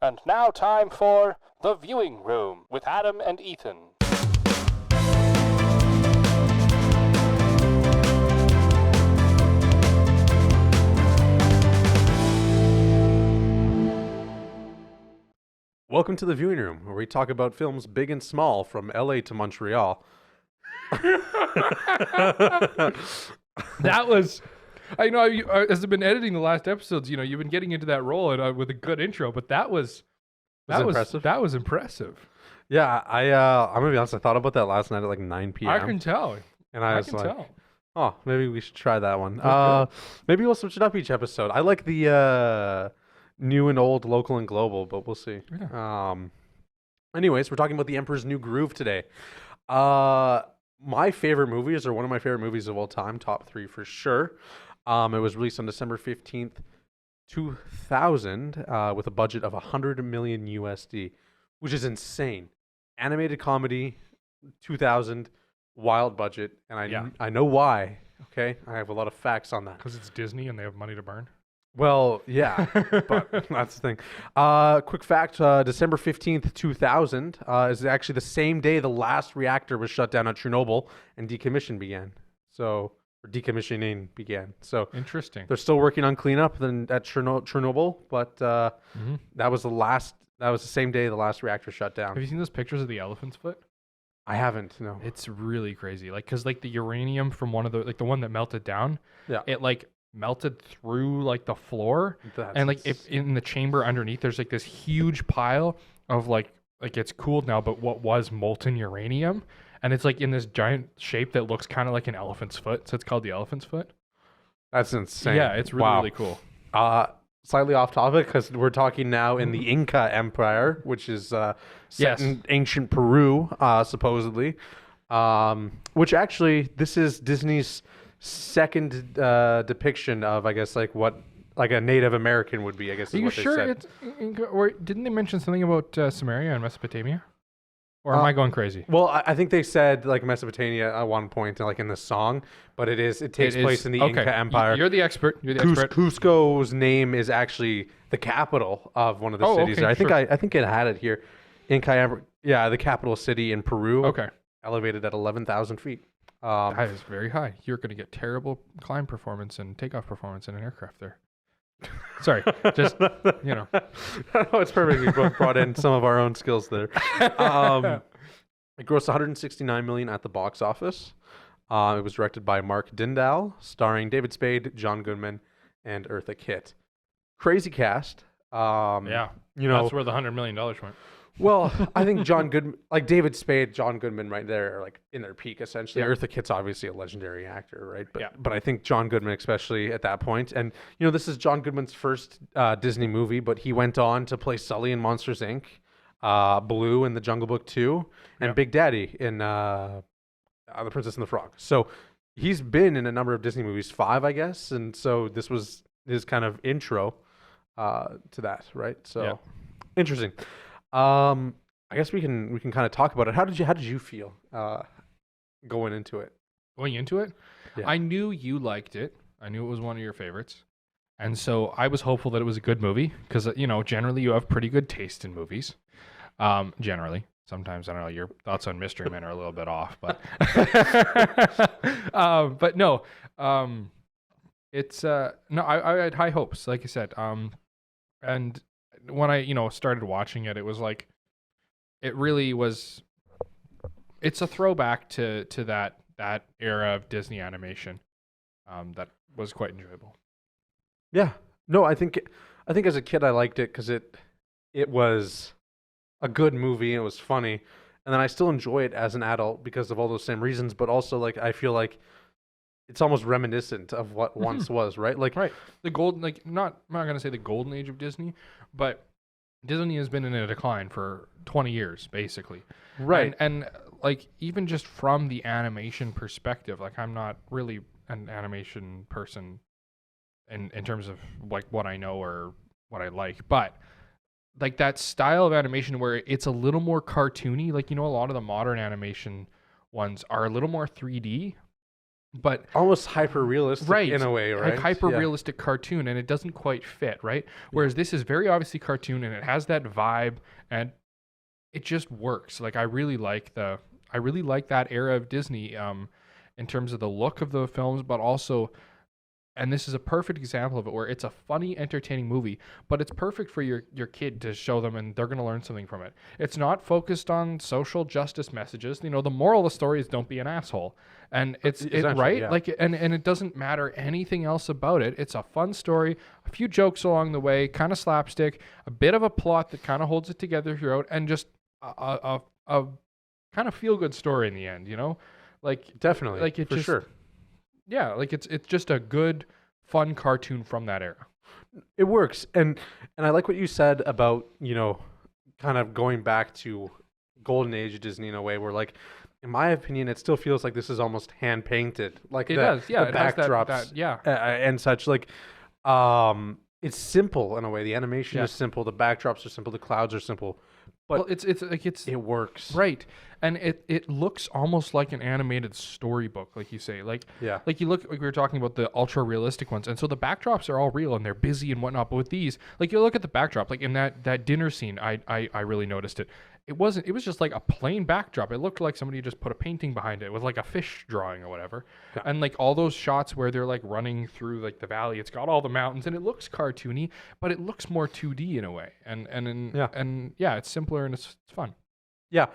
And now time for The Viewing Room with Adam and Ethan. Welcome to The Viewing Room, where we talk about films big and small from LA to Montreal. That was, I know, as I've been editing the last episodes, you've been getting into that role and with a good intro, but that was impressive. That was impressive. Yeah, I'm gonna be honest. I thought about that last night at like 9 p.m. I can tell. and I was can like, tell. oh, maybe we should try that one. Good. Maybe we'll switch it up each episode. I like the new and old, local and global, but we'll see. Yeah. Anyways, we're talking about The Emperor's New Groove today. My favorite movies, or one of my favorite movies of all time, top 3 for sure. It was released on December 15th, 2000, with a budget of 100 million USD, which is insane. Animated comedy, 2000, wild budget, and I know why. Okay, I have a lot of facts on that. Because it's Disney and they have money to burn. Well, yeah, but that's the thing. Quick fact, December 15th, 2000 is actually the same day the last reactor was shut down at Chernobyl and decommissioning began. So Interesting. They're still working on cleanup at Chernobyl, but that was the same day the last reactor shut down. Have you seen those pictures of the elephant's foot? I haven't, no. It's really crazy. Because the uranium from one of the one that melted down, it melted through the floor, and if in the chamber underneath there's this huge pile of it's cooled now, but what was molten uranium, and it's in this giant shape that looks kind of like an elephant's foot, so it's called the elephant's foot. That's insane. Yeah, it's really, really cool. Slightly off topic, because we're talking now in the Inca Empire, which is set in ancient Peru, supposedly, which actually this is Disney's second depiction of, I guess, what a Native American would be, I guess, is Are you what they sure said. it's Inca, or didn't they mention something about Samaria and Mesopotamia? Or am I going crazy? Well, I think they said Mesopotamia at one point, in the song, but it takes place in the Inca Empire. You're the expert. Cusco's name is actually the capital of one of the cities. Okay, I think it had it here. The capital city in Peru. Okay. Elevated at 11,000 feet. That is very high. You're going to get terrible climb performance and takeoff performance in an aircraft there. Sorry, just No, it's perfect. We both brought in some of our own skills there. It grossed 169 million at the box office. It was directed by Mark Dindal, starring David Spade, John Goodman, and Eartha Kitt. Crazy cast. That's where the $100 million went. Well, I think John Goodman, David Spade, John Goodman, right there, are in their peak essentially. Yeah. Eartha Kitt's obviously a legendary actor, right? But I think John Goodman, especially at that point, and this is John Goodman's first Disney movie, but he went on to play Sully in Monsters Inc., Baloo in The Jungle Book 2, and Big Daddy in The Princess and the Frog. So he's been in a number of Disney movies, 5, I guess, and so this was his kind of intro to that, right? So interesting. I guess we can kind of talk about it. How did you feel going into it? Going into it? Yeah. I knew you liked it. I knew it was one of your favorites. And so I was hopeful that it was a good movie because, generally you have pretty good taste in movies. Generally. Sometimes, I don't know, your thoughts on Mystery Men are a little bit off, but but no. It's no, I had high hopes, like I said. And when I, started watching it, it was it really was, it's a throwback to that era of Disney animation that was quite enjoyable. Yeah. No, I think as a kid I liked it because it was a good movie. It was funny. And then I still enjoy it as an adult because of all those same reasons, but also I feel like it's almost reminiscent of what once was, right? Right. The golden, I'm not going to say the golden age of Disney, but Disney has been in a decline for 20 years, basically. Right. And even just from the animation perspective, I'm not really an animation person in terms of what I know or what I like, but that style of animation where it's a little more cartoony, a lot of the modern animation ones are a little more 3D. but almost hyper realistic in a way, right? Like hyper realistic cartoon, and it doesn't quite fit, right? Whereas this is very obviously cartoon, and it has that vibe, and it just works. Like I really like that era of Disney, in terms of the look of the films, but also, and this is a perfect example of it, where it's a funny, entertaining movie, but it's perfect for your kid to show them, and they're going to learn something from it. It's not focused on social justice messages. The moral of the story is don't be an asshole, and it's right. Yeah. Like, and it doesn't matter anything else about it. It's a fun story, a few jokes along the way, kind of slapstick, a bit of a plot that kind of holds it together throughout, and just a kind of feel good story in the end. Like definitely, like it for just, sure. Yeah, like it's just a good, fun cartoon from that era. It works, and I like what you said about kind of going back to golden age of Disney in a way where, like, in my opinion, it still feels like this is almost hand painted. Like it does, yeah. The backdrops, and such. Like, it's simple in a way. The animation is simple. The backdrops are simple. The clouds are simple. But it works, right? And it looks almost like an animated storybook, like you say. Like you look, like we were talking about the ultra realistic ones, and so the backdrops are all real and they're busy and whatnot. But with these, like, you look at the backdrop, like in that dinner scene, I really noticed it. It was just like a plain backdrop. It looked like somebody just put a painting behind it with like a fish drawing or whatever. Yeah. And like all those shots where they're like running through like the valley, it's got all the mountains and it looks cartoony, but it looks more 2D in a way. And it's simpler and it's fun. Yeah.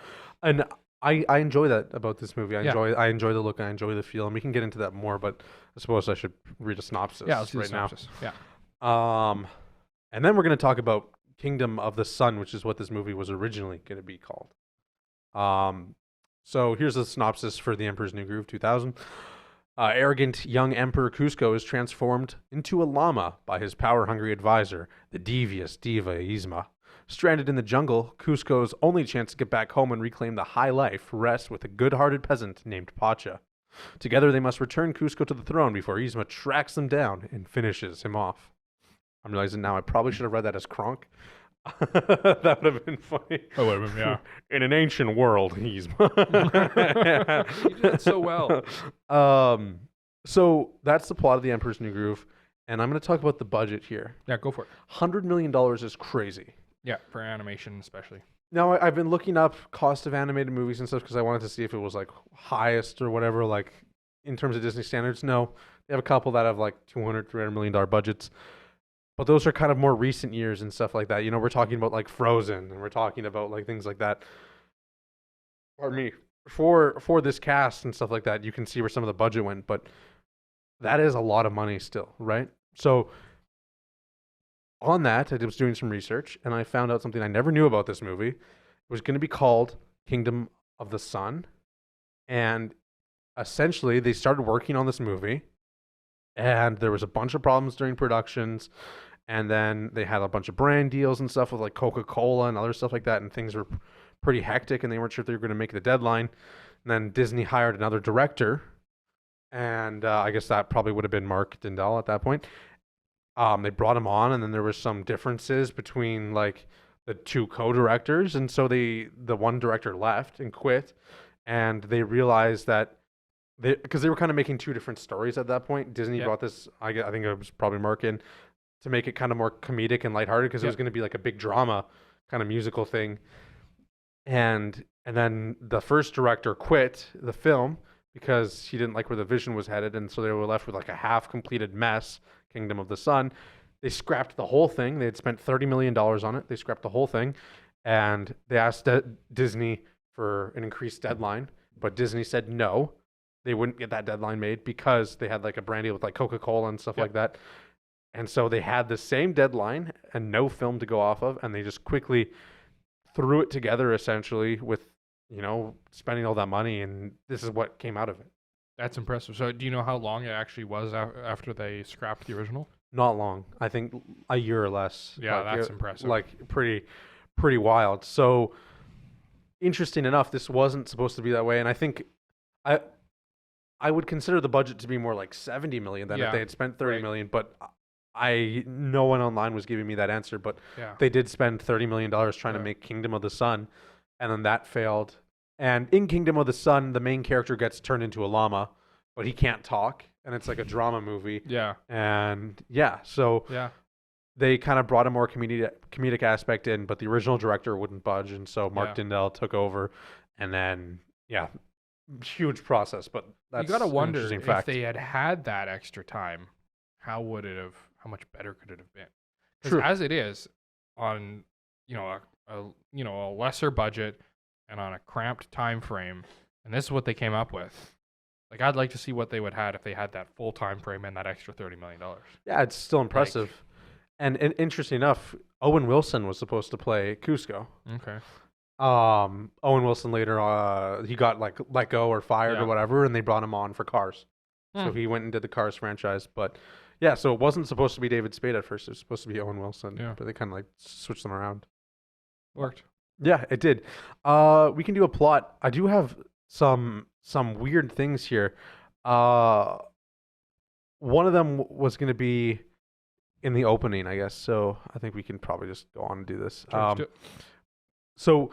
And I enjoy that about this movie. I enjoy the look, I enjoy the feel, and we can get into that more, but I suppose I should read a synopsis let's do right the synopsis. now. Yeah. And then we're going to talk about Kingdom of the Sun, which is what this movie was originally going to be called. So here's the synopsis for The Emperor's New Groove 2000. Arrogant young Emperor Cusco is transformed into a llama by his power-hungry advisor, the devious diva Yzma. Stranded in the jungle, Cusco's only chance to get back home and reclaim the high life rests with a good-hearted peasant named Pacha. Together they must return Cusco to the throne before Yzma tracks them down and finishes him off. I'm realizing now I probably should have read that as Kronk. That would have been funny. Oh, would have been, yeah. In an ancient world, Yzma. You did it so well. So that's the plot of The Emperor's New Groove, and I'm going to talk about the budget here. Yeah, go for it. $100 million is crazy. Yeah, for animation especially. Now, I've been looking up cost of animated movies and stuff because I wanted to see if it was like highest or whatever, like in terms of Disney standards. No, they have a couple that have like $200, $300 million budgets. But those are kind of more recent years and stuff like that. We're talking about like Frozen, and we're talking about like things like that. Pardon me. For this cast and stuff like that, you can see where some of the budget went, but that is a lot of money still, right? So on that, I was doing some research, and I found out something I never knew about this movie. It was going to be called Kingdom of the Sun, and essentially they started working on this movie, and there was a bunch of problems during productions, and then they had a bunch of brand deals and stuff with like Coca-Cola and other stuff like that, and things were pretty hectic, and they weren't sure if they were going to make the deadline. And then Disney hired another director, and I guess that probably would have been Mark Dindal at that point. They brought him on, and then there was some differences between like the two co-directors, and so the one director left and quit, and they realized that because they were kind of making two different stories at that point. Disney brought this, I think it was probably Mark in, to make it kind of more comedic and lighthearted because it was going to be like a big drama kind of musical thing. And then the first director quit the film because he didn't like where the vision was headed, and so they were left with like a half-completed mess, Kingdom of the Sun. They scrapped the whole thing. They had spent $30 million on it. They scrapped the whole thing, and they asked Disney for an increased deadline, but Disney said no. They wouldn't get that deadline made because they had like a brand deal with like Coca-Cola and stuff like that. And so they had the same deadline and no film to go off of, and they just quickly threw it together essentially with, spending all that money, and this is what came out of it. That's impressive. So do you know how long it actually was after they scrapped the original? Not long. I think a year or less. Yeah, that's impressive. Like pretty wild. So interesting enough, this wasn't supposed to be that way, and I think I would consider the budget to be more like $70 million than if they had spent $30 million, but no one online was giving me that answer, but they did spend $30 million trying to make Kingdom of the Sun, and then that failed. And in Kingdom of the Sun, the main character gets turned into a llama, but he can't talk, and it's like a drama movie. Yeah. And so they kind of brought a more comedic aspect in, but the original director wouldn't budge, and so Mark Dindal took over, and then huge process. But that's you gotta wonder if they had that extra time, how much better could it have been? Because as it is, on a lesser budget and on a cramped time frame, and this is what they came up with. Like, I'd like to see what they would have if they had that full time frame and that extra $30 million. Yeah, it's still impressive. And interesting enough, Owen Wilson was supposed to play Cusco. Okay. Owen Wilson later, he got like let go or fired or whatever, and they brought him on for Cars. So he went and did the Cars franchise. But so it wasn't supposed to be David Spade at first. It was supposed to be Owen Wilson. Yeah. But they kind of like switched them around. Worked. Yeah, it did. We can do a plot. I do have some weird things here. One of them was going to be in the opening, I guess. So I think we can probably just go on and do this. So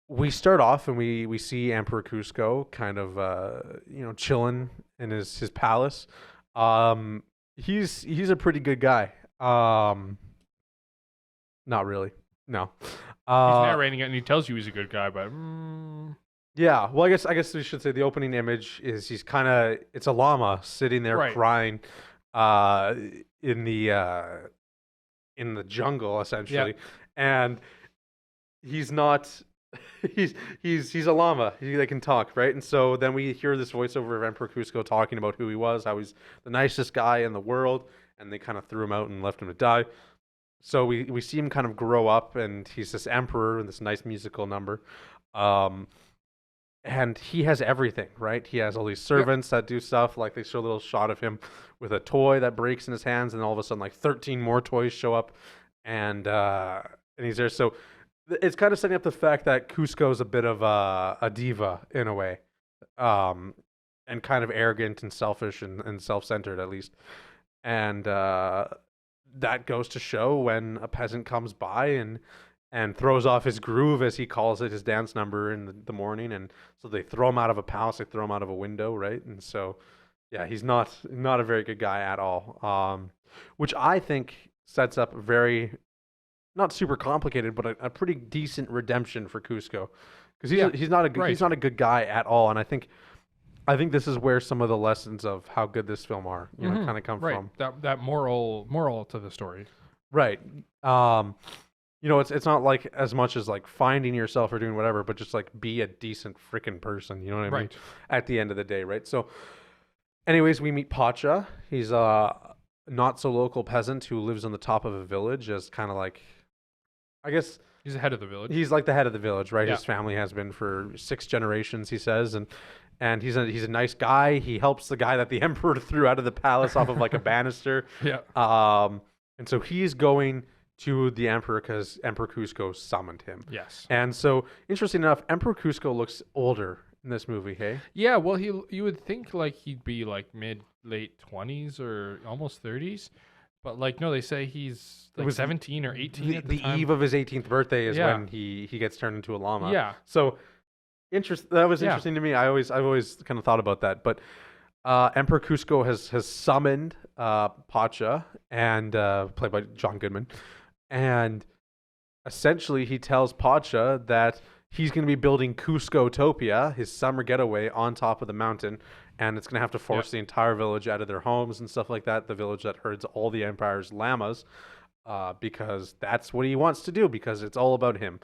we start off and we see Emperor Cusco kind of chilling in his palace. He's a pretty good guy. Not really. No. He's narrating it and he tells you he's a good guy, but yeah. Well, I guess we should say the opening image is it's a llama sitting there crying in the jungle essentially. And he's not he's a llama. They can talk, right? And so then we hear this voiceover of Emperor Cusco talking about who he was, how he's the nicest guy in the world, and they kind of threw him out and left him to die. So we see him kind of grow up, and he's this emperor in this nice musical number. And he has everything, right? He has all these servants that do stuff. Like, they show a little shot of him with a toy that breaks in his hands, and all of a sudden, like 13 more toys show up, and he's there. So it's kind of setting up the fact that Cusco is a bit of a diva in a way, and kind of arrogant and selfish and self-centered at least. And that goes to show when a peasant comes by and throws off his groove, as he calls it, his dance number in the morning. And so they throw him out of a palace, they throw him out of a window, right? And so, he's not a very good guy at all, which I think sets up a very, not super complicated, but a pretty decent redemption for Cusco. Because he's not a good guy at all. And I think this is where some of the lessons of how good this film are, kind of come from. That moral to the story. Right. It's not like as much as like finding yourself or doing whatever, but just like be a decent freaking person. You know what I mean? At the end of the day, right? So, anyways, we meet Pacha. He's a not so local peasant who lives on the top of a village as kind of like, I guess he's the head of the village. He's like the head of the village, right? Yeah. His family has been for 6 generations, he says, and he's a nice guy. He helps the guy that the emperor threw out of the palace off of like a banister. Yeah. And so he's going to the emperor because Emperor Cusco summoned him. Yes. And so, interesting enough, Emperor Cusco looks older in this movie, hey? Yeah, well, you would think like he'd be like late 20s or almost 30s. But like, no, they say he's like 17 or 18 at the time. The eve of his 18th birthday is when he gets turned into a llama. Yeah. So that was interesting to me. I've always kind of thought about that. But Emperor Cusco has summoned Pacha, and played by John Goodman. And essentially he tells Pacha that he's going to be building Cusco-topia, his summer getaway, on top of the mountain. And it's going to have to force the entire village out of their homes and stuff like that. The village that herds all the empire's llamas, because that's what he wants to do, because it's all about him.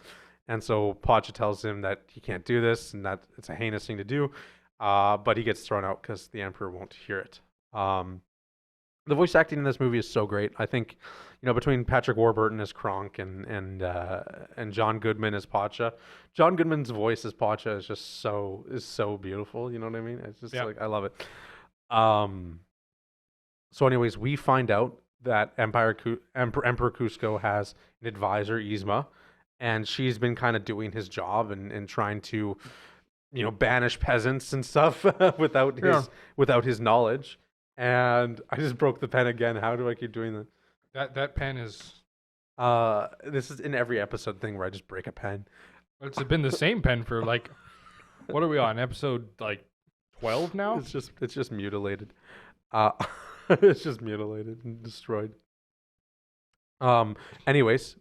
And so Pacha tells him that he can't do this and that it's a heinous thing to do. But he gets thrown out because the emperor won't hear it. The voice acting in this movie is so great. I think, between Patrick Warburton as Kronk and John Goodman as Pacha. John Goodman's voice as Pacha is just so beautiful. You know what I mean? It's just like, I love it. So anyways, we find out that Emperor Cusco has an advisor, Yzma, and she's been kind of doing his job and trying to, banish peasants and stuff without his knowledge. And I just broke the pen again. How do I keep doing that? That pen is... this is in every episode thing where I just break a pen. It's been the same pen for like... What are we on? Episode like 12 now. It's just mutilated. It's just mutilated and destroyed. Anyways,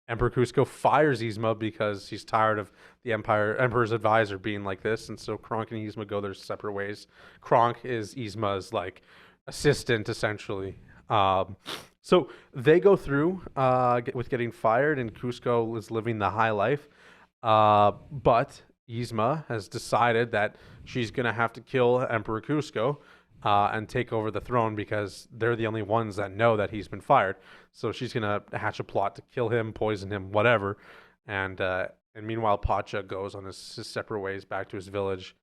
Emperor Cusco fires Yzma because he's tired of the Emperor's advisor being like this, and so Kronk and Yzma go their separate ways. Kronk is Yzma's like assistant essentially. So they go through with getting fired, and Cusco is living the high life. But Yzma has decided that she's gonna have to kill Emperor Cusco and take over the throne because they're the only ones that know that he's been fired. So she's gonna hatch a plot to kill him, poison him, whatever. And meanwhile, Pacha goes on his separate ways back to his village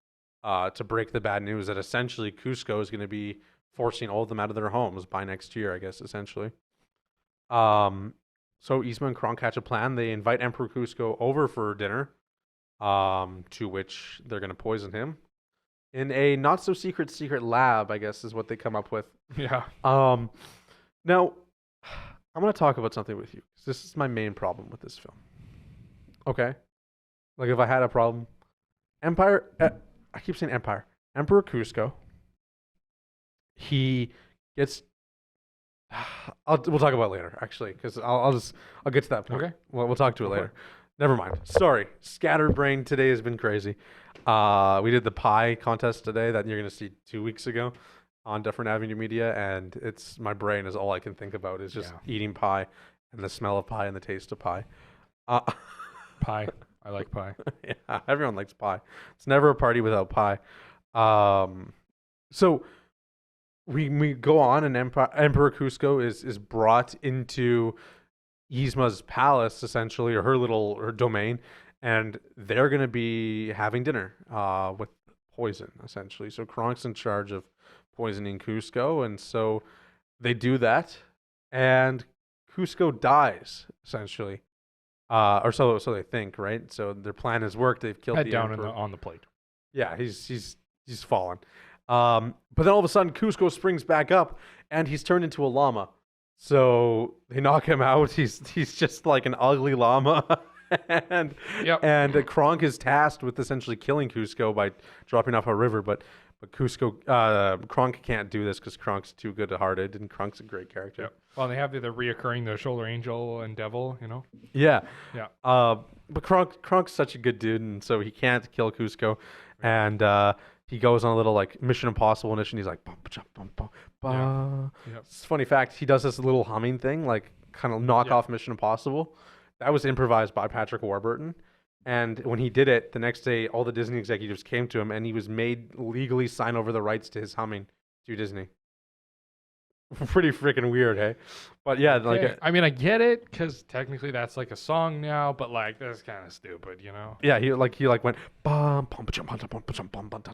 to break the bad news that essentially Cusco is gonna be forcing all of them out of their homes by next year, I guess, essentially. So Yzma and Kronk hatch a plan. They invite Emperor Cusco over for dinner, to which they're going to poison him in a not so secret lab, I guess, is what they come up with. Yeah. Now, I'm going to talk about something with you. This is my main problem with this film. Okay? Like, if I had a problem, I keep saying Empire. Emperor Cusco, he gets... we'll talk about it later, actually, because I'll get to that point. Okay. We'll talk to it later. Never mind. Sorry. Scattered brain today has been crazy. We did the pie contest today that you're going to see 2 weeks ago on Dufferin Avenue Media, and my brain is all I can think about is just eating pie and the smell of pie and the taste of pie. Pie. I like pie. Yeah, everyone likes pie. It's never a party without pie. So we go on, and Emperor Cusco is brought into Yzma's palace, essentially, or her domain, and they're going to be having dinner with poison, essentially. So Kronk's in charge of poisoning Cusco, and so they do that, and Cusco dies, essentially. Or so they think, right? So their plan has worked. They've killed the down emperor. on the plate. Yeah, he's fallen. But then all of a sudden, Cusco springs back up, and he's turned into a llama. So they knock him out. He's just like an ugly llama. and Kronk is tasked with essentially killing Cusco by dropping off a river. But Kronk can't do this because Kronk's too good-hearted, and Kronk's a great character. Yep. Well, they have the reoccurring, the shoulder angel and devil, you know? Yeah. Yeah. But Kronk's such a good dude, and so he can't kill Cusco. And he goes on a little like Mission Impossible mission. He's like, bum, bum, bum, bum. Yep. It's a funny fact. He does this little humming thing, like kind of knock off Mission Impossible. That was improvised by Patrick Warburton. And when he did it, the next day, all the Disney executives came to him, and he was made legally sign over the rights to his humming to Disney. Pretty freaking weird, hey? But yeah, like I mean, I get it because technically that's like a song now, but like that's kind of stupid, you know? Yeah, he went bum, bum, bum, bum, bum, bum, bum,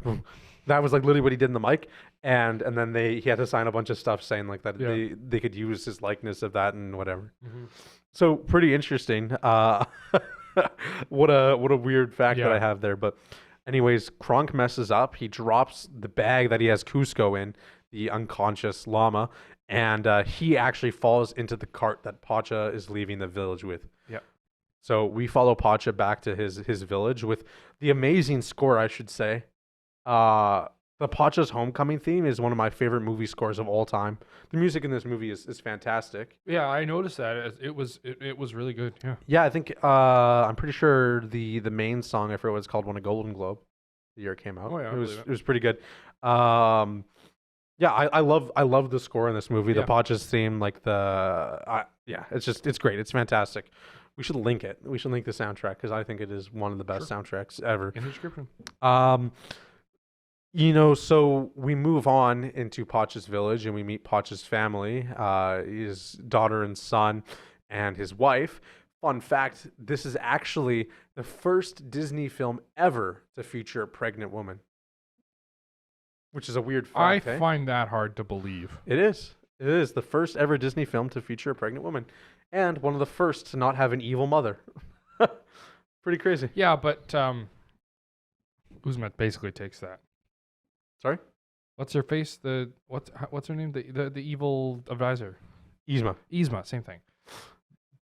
bum. That was like literally what he did in the mic, and then he had to sign a bunch of stuff saying like that they could use his likeness of that and whatever. Mm-hmm. So pretty interesting. What a weird fact that I have there. But anyways, Kronk messes up. He drops the bag that he has Cusco in, the unconscious llama, and he actually falls into the cart that Pacha is leaving the village with. Yep. So we follow Pacha back to his village with the amazing score, I should say. The Pacha's Homecoming theme is one of my favorite movie scores of all time. The music in this movie is fantastic. Yeah, I noticed that. It was really good. Yeah. Yeah, I think I'm pretty sure the main song, I forget what it's called, won a Golden Globe the year it came out. Oh yeah, it was pretty good. Yeah, I love the score in this movie. The Pacha's theme, like it's great. It's fantastic. We should link it. We should link the soundtrack because I think it is one of the best soundtracks ever. In the description. So we move on into Pacha's village and we meet Pacha's family, his daughter and son, and his wife. Fun fact: this is actually the first Disney film ever to feature a pregnant woman. Which is a weird fact. I find that hard to believe. It is. It is the first ever Disney film to feature a pregnant woman, and one of the first to not have an evil mother. Pretty crazy. Yeah, but Uzma basically takes that. Sorry? What's her face? What's her name? The evil advisor. Yzma, same thing.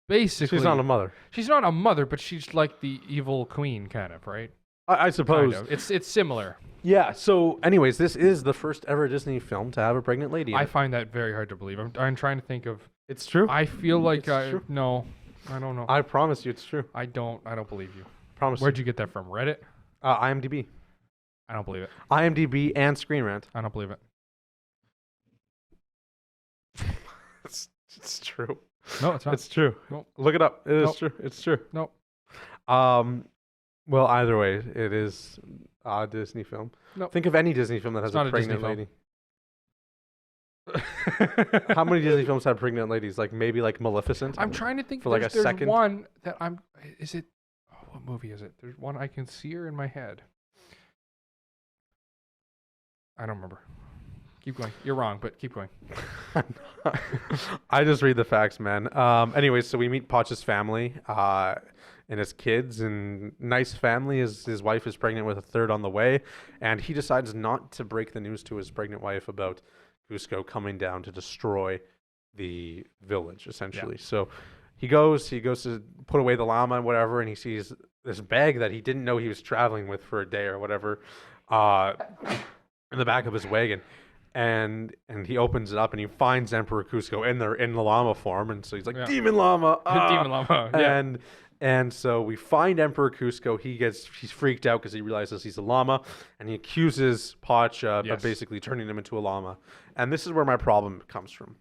Basically, she's not a mother. She's not a mother, but she's like the evil queen, kind of, right? I suppose. Kind of. It's similar. Yeah. So, anyways, this is the first ever Disney film to have a pregnant lady in I it. find that very hard to believe. I'm trying to think of. It's true. I feel like true. no, I don't know. I promise you, it's true. I don't believe you. Promise. Where'd you get that from? Reddit? IMDb. I don't believe it. IMDb and Screen Rant. I don't believe it. It's true. No, it's not. It's true. Nope. Look it up. It is Nope. true. It's true. Nope. Well, either way, it is a Disney film. Nope. Think of any Disney film that has not a a Disney pregnant film. lady. How many Disney films have pregnant ladies? Like maybe like Maleficent. I'm trying to think. For like there's a second. one that I'm. Is it? Oh, what movie is it? There's one I can see her in my head. I don't remember. Keep going. You're wrong, but keep going. I just read the facts, man. Anyways, so we meet Potch's family and his kids, and nice family. His wife is pregnant with a third on the way, and he decides not to break the news to his pregnant wife about Cusco coming down to destroy the village, essentially. Yeah. So he goes to put away the llama and whatever, and he sees this bag that he didn't know he was traveling with for a day or whatever in the back of his wagon. And he opens it up and he finds Emperor Cusco in the llama form, and so he's like, Demon llama, Demon llama, yeah. And so we find Emperor Cusco. He's freaked out because he realizes he's a llama, and he accuses Potch of basically turning him into a llama. And this is where my problem comes from.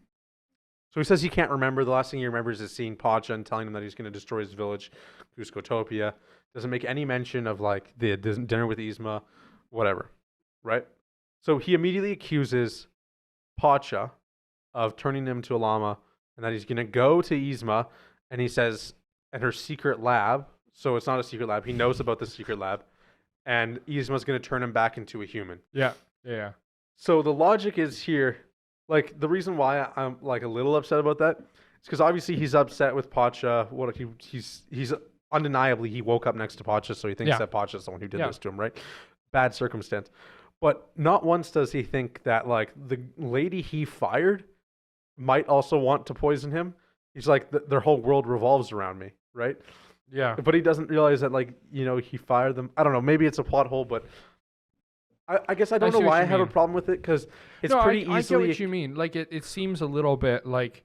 So he says he can't remember. The last thing he remembers is seeing Potch and telling him that he's going to destroy his village, Cuscotopia. Doesn't make any mention of like the dinner with Yzma, whatever, right? So he immediately accuses Pacha of turning him to a llama, and that he's going to go to Yzma, and he says, and her secret lab, so it's not a secret lab, he knows about the secret lab, and Yzma's going to turn him back into a human. Yeah. So the logic is here, like the reason why I'm like a little upset about that is because obviously he's upset with Pacha. What he's undeniably, he woke up next to Pacha, so he thinks that Pacha is the one who did this to him, right? Bad circumstance. But not once does he think that like the lady he fired might also want to poison him. He's like, their whole world revolves around me, right? Yeah. But he doesn't realize that, like, you know, he fired them. I don't know. Maybe it's a plot hole, but I guess I don't know why I have a problem with it, because it's pretty easily. I get what you mean. Like, it seems a little bit like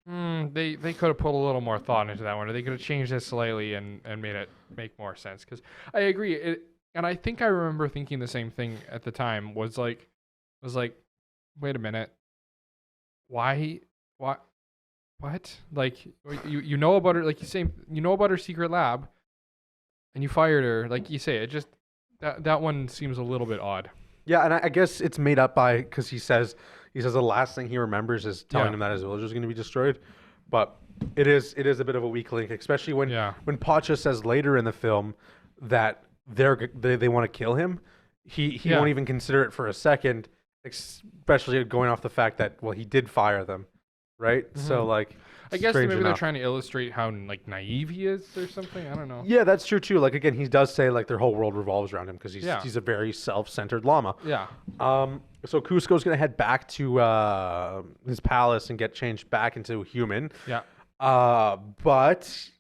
they could have put a little more thought into that one, or they could have changed it slightly and made it make more sense. Because I agree. And I think I remember thinking the same thing at the time. Was like, wait a minute, why, what? Like, you know about her, like you know about her secret lab, and you fired her. Like you say, it just that one seems a little bit odd. Yeah, and I guess it's made up by, because he says the last thing he remembers is telling him that his village is going to be destroyed. But it is a bit of a weak link, especially when Pacha says later in the film that they want to kill him. He won't even consider it for a second, especially going off the fact that, well, he did fire them, right? Mm-hmm. So like, I guess maybe they're trying to illustrate how like naive he is or something. I don't know. Yeah, that's true too. Like again, he does say like their whole world revolves around him because he's a very self-centered llama. Yeah. So Cusco's gonna head back to his palace and get changed back into a human. Yeah. But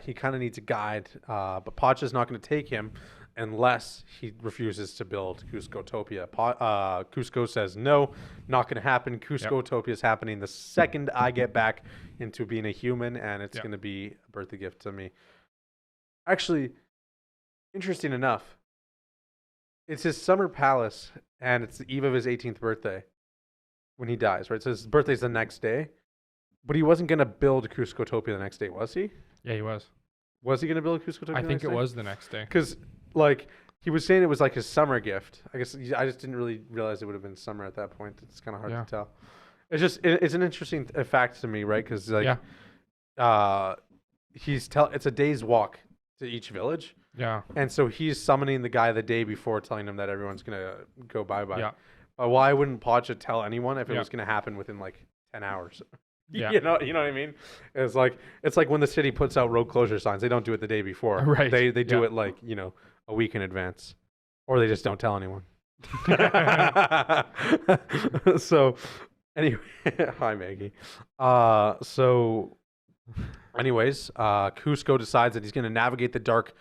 he kind of needs a guide. But Pacha's not going to take him unless he refuses to build Cuscotopia. Cusco says, no, not going to happen. Cuscotopia is happening the second I get back into being a human, and it's going to be a birthday gift to me. Actually, interesting enough, it's his summer palace, and it's the eve of his 18th birthday when he dies, right? So his birthday's the next day. But he wasn't going to build Cuscotopia the next day, was he? Yeah, he was. Was he going to build Cuscotopia? I think it was the next day. Because, like, he was saying it was like his summer gift. I guess I just didn't really realize it would have been summer at that point. It's kind of hard to tell. It's just it's an interesting fact to me, right? Because like, it's a day's walk to each village. Yeah. And so he's summoning the guy the day before, telling him that everyone's gonna go bye-bye. Yeah. Why wouldn't Pacha tell anyone if it was gonna happen within like 10 hours? Yeah. You know what I mean? It's like when the city puts out road closure signs. They don't do it the day before. Right. They do it like, you know, a week in advance. Or they just don't tell anyone. So anyway, hi Maggie. So anyways, Cusco decides that he's going to navigate the dark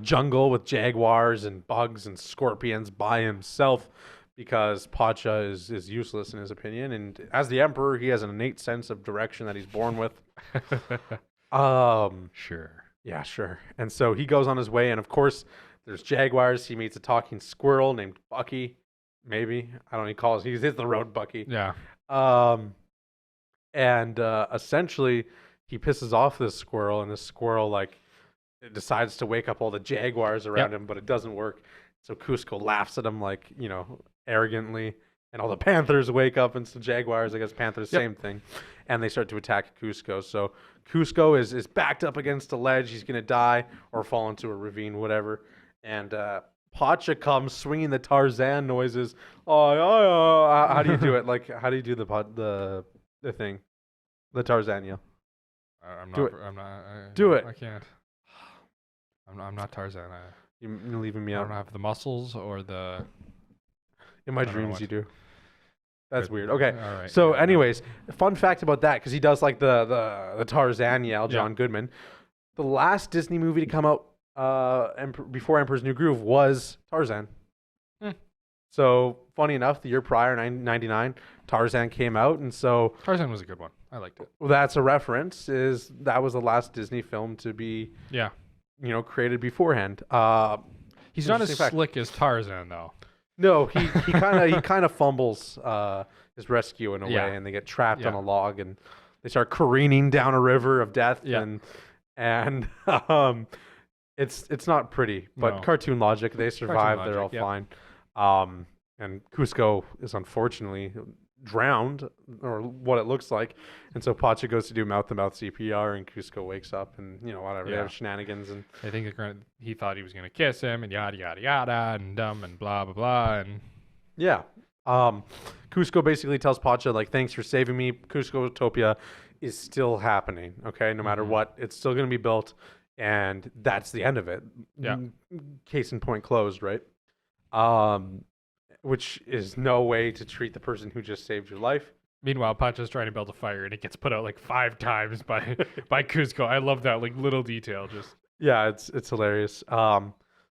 jungle with jaguars and bugs and scorpions by himself because Pacha is useless in his opinion. And as the Emperor, he has an innate sense of direction that he's born with. Sure. Yeah, sure. And so he goes on his way, and of course, there's jaguars. He meets a talking squirrel named Bucky. Maybe I don't know. He's the road Bucky. Yeah. And essentially, he pisses off this squirrel, and this squirrel it decides to wake up all the jaguars around him, but it doesn't work. So Cusco laughs at him arrogantly, and all the panthers wake up, and some jaguars, I guess panthers, same thing, and they start to attack Cusco. So Cusco is backed up against a ledge. He's gonna die or fall into a ravine, whatever. And Pacha comes swinging the Tarzan noises. How do you do it? How do you do the thing, the Tarzan yell? Do it. I can't. I'm not Tarzan. You're leaving me I out. don't have the muscles or the. In my dreams, you do. That's weird. Okay. All right. So, anyways, fun fact about that, because he does the Tarzan yell, John Goodman. The last Disney movie to come out before Emperor's New Groove was Tarzan. So, funny enough, the year prior, 1999, Tarzan came out, and so Tarzan was a good one. I liked it. Well, that's a reference. That was the last Disney film to be created beforehand. He's not as slick as Tarzan, though. No, he kind of fumbles his rescue in a way, and they get trapped on a log, and they start careening down a river of death, and it's not pretty, but cartoon logic. They survive. They're all fine. And Cusco is unfortunately drowned, or what it looks like, and so Pacha goes to do mouth-to-mouth CPR, and Cusco wakes up, and whatever, they have shenanigans, and I think he thought he was gonna kiss him, and yada yada yada, and dumb, and blah blah blah, and Cusco basically tells Pacha thanks for saving me. Cusco-topia is still happening, okay, no matter what, it's still gonna be built, and that's the end of it. Case in point closed, right? Which is no way to treat the person who just saved your life. Meanwhile, Pacha's trying to build a fire, and it gets put out 5 times by Cusco. I love that little detail. It's hilarious.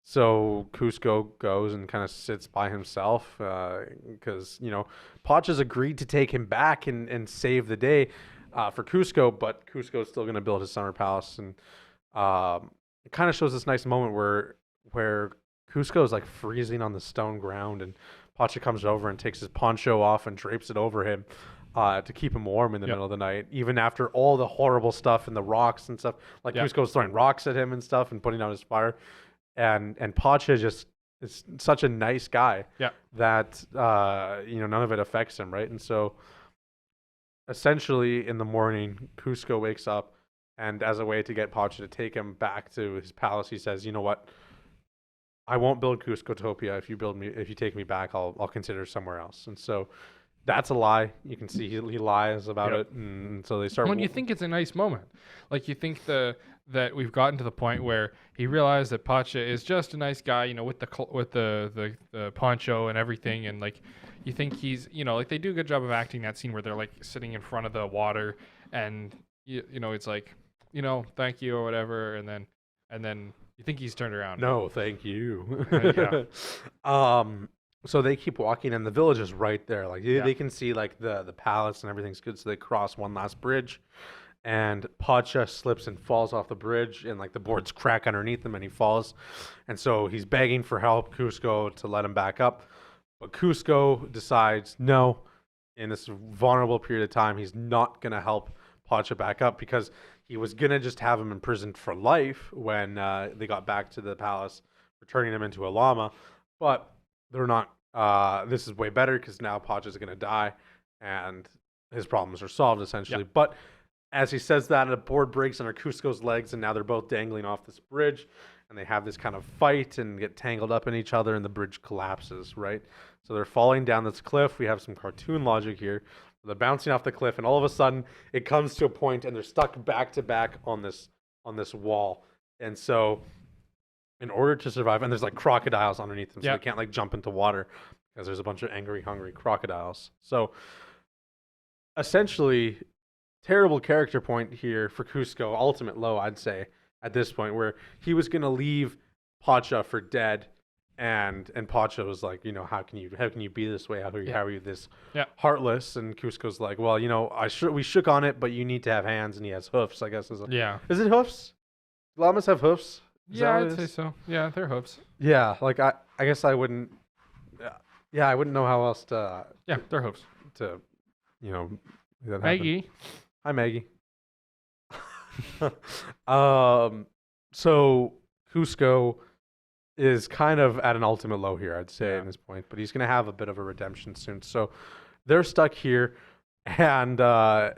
So Cusco goes and kind of sits by himself because Pacha's agreed to take him back and save the day for Cusco, but Cusco's still going to build his summer palace, and it kind of shows this nice moment where Cusco is freezing on the stone ground, and Pacha comes over and takes his poncho off and drapes it over him to keep him warm in the middle of the night, even after all the horrible stuff and the rocks and stuff. Cusco's throwing rocks at him and stuff and putting out his fire, and Pacha just is such a nice guy that none of it affects him, right? And so essentially in the morning, Cusco wakes up, and as a way to get Pacha to take him back to his palace, he says, "You know what? I won't build Cusco-topia. If you take me back, I'll consider somewhere else." And so that's a lie. You can see he lies about it, and so they start. When you think it's a nice moment, you think that we've gotten to the point where he realized that Pacha is just a nice guy, with the poncho and everything, and you think he's they do a good job of acting that scene where they're sitting in front of the water, and it's thank you or whatever, and then. You think he's turned around? No, thank you. So they keep walking, and the village is right there. They can see the palace and everything's good. So they cross one last bridge, and Pacha slips and falls off the bridge, and the boards crack underneath him, and he falls. And so he's begging for help, Cusco, to let him back up. But Cusco decides no, in this vulnerable period of time, he's not gonna help Pacha back up, because he was going to just have him imprisoned for life when they got back to the palace, turning him into a llama. But they're not. This is way better, because now Pacha's going to die, and his problems are solved, essentially. But as he says that, a board breaks under Cusco's legs, and now they're both dangling off this bridge, and they have this kind of fight and get tangled up in each other, and the bridge collapses, right? So they're falling down this cliff. We have some cartoon logic here. They're bouncing off the cliff, and all of a sudden, it comes to a point, and they're stuck back to back on this wall. And so, in order to survive, and there's crocodiles underneath them, so they can't jump into water, because there's a bunch of angry, hungry crocodiles. So, essentially, terrible character point here for Cusco, ultimate low, I'd say, at this point, where he was going to leave Pacha for dead. And Pacha was like, how can you be this way? How are you this heartless? And Cusco's like, well, we shook on it, but you need to have hands, and he has hoofs, I guess. Is it hoofs? Llamas have hoofs? I'd say so. Yeah, they're hoofs. Yeah, like I guess I wouldn't. Yeah, I wouldn't know how else to. Yeah, they're hoofs. To, that Maggie. Hi, Maggie. So Cusco is kind of at an ultimate low here, I'd say, at this point, but he's going to have a bit of a redemption soon. So they're stuck here, and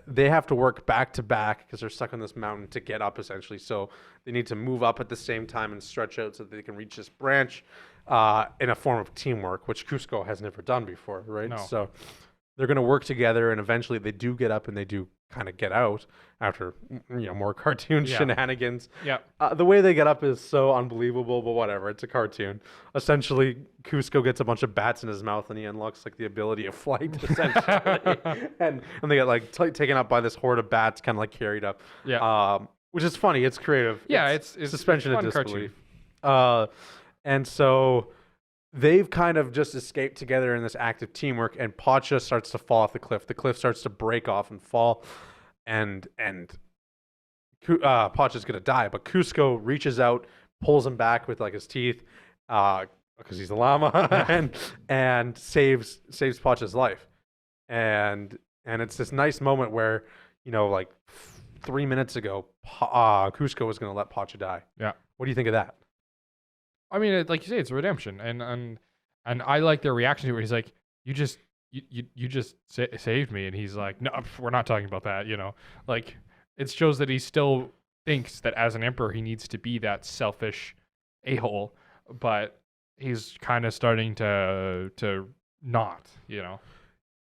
they have to work back to back because they're stuck on this mountain to get up, essentially. So they need to move up at the same time and stretch out so that they can reach this branch in a form of teamwork, which Cusco has never done before, right? No. So they're going to work together, and eventually they do get up and they do kind of get out after more cartoon shenanigans. Yeah. The way they get up is so unbelievable, but whatever. It's a cartoon. Essentially, Cusco gets a bunch of bats in his mouth, and he unlocks like the ability of flight, essentially. and they get like taken up by this horde of bats, kind of like carried up. Yeah. Which is funny. It's creative. Yeah. It's suspension fun of disbelief. And so they've kind of just escaped together in this act of teamwork, and Pacha starts to fall off the cliff. The cliff starts to break off and fall, and Pacha's gonna die. But Cusco reaches out, pulls him back with like his teeth, because he's a llama, and saves Pacha's life. And it's this nice moment where, like 3 minutes ago, Cusco was gonna let Pacha die. Yeah. What do you think of that? I mean, like you say, it's a redemption, and I like their reaction to it. He's like, you just saved me, and he's like, no, we're not talking about that. Like it shows that he still thinks that as an emperor he needs to be that selfish a-hole, but he's kind of starting to not.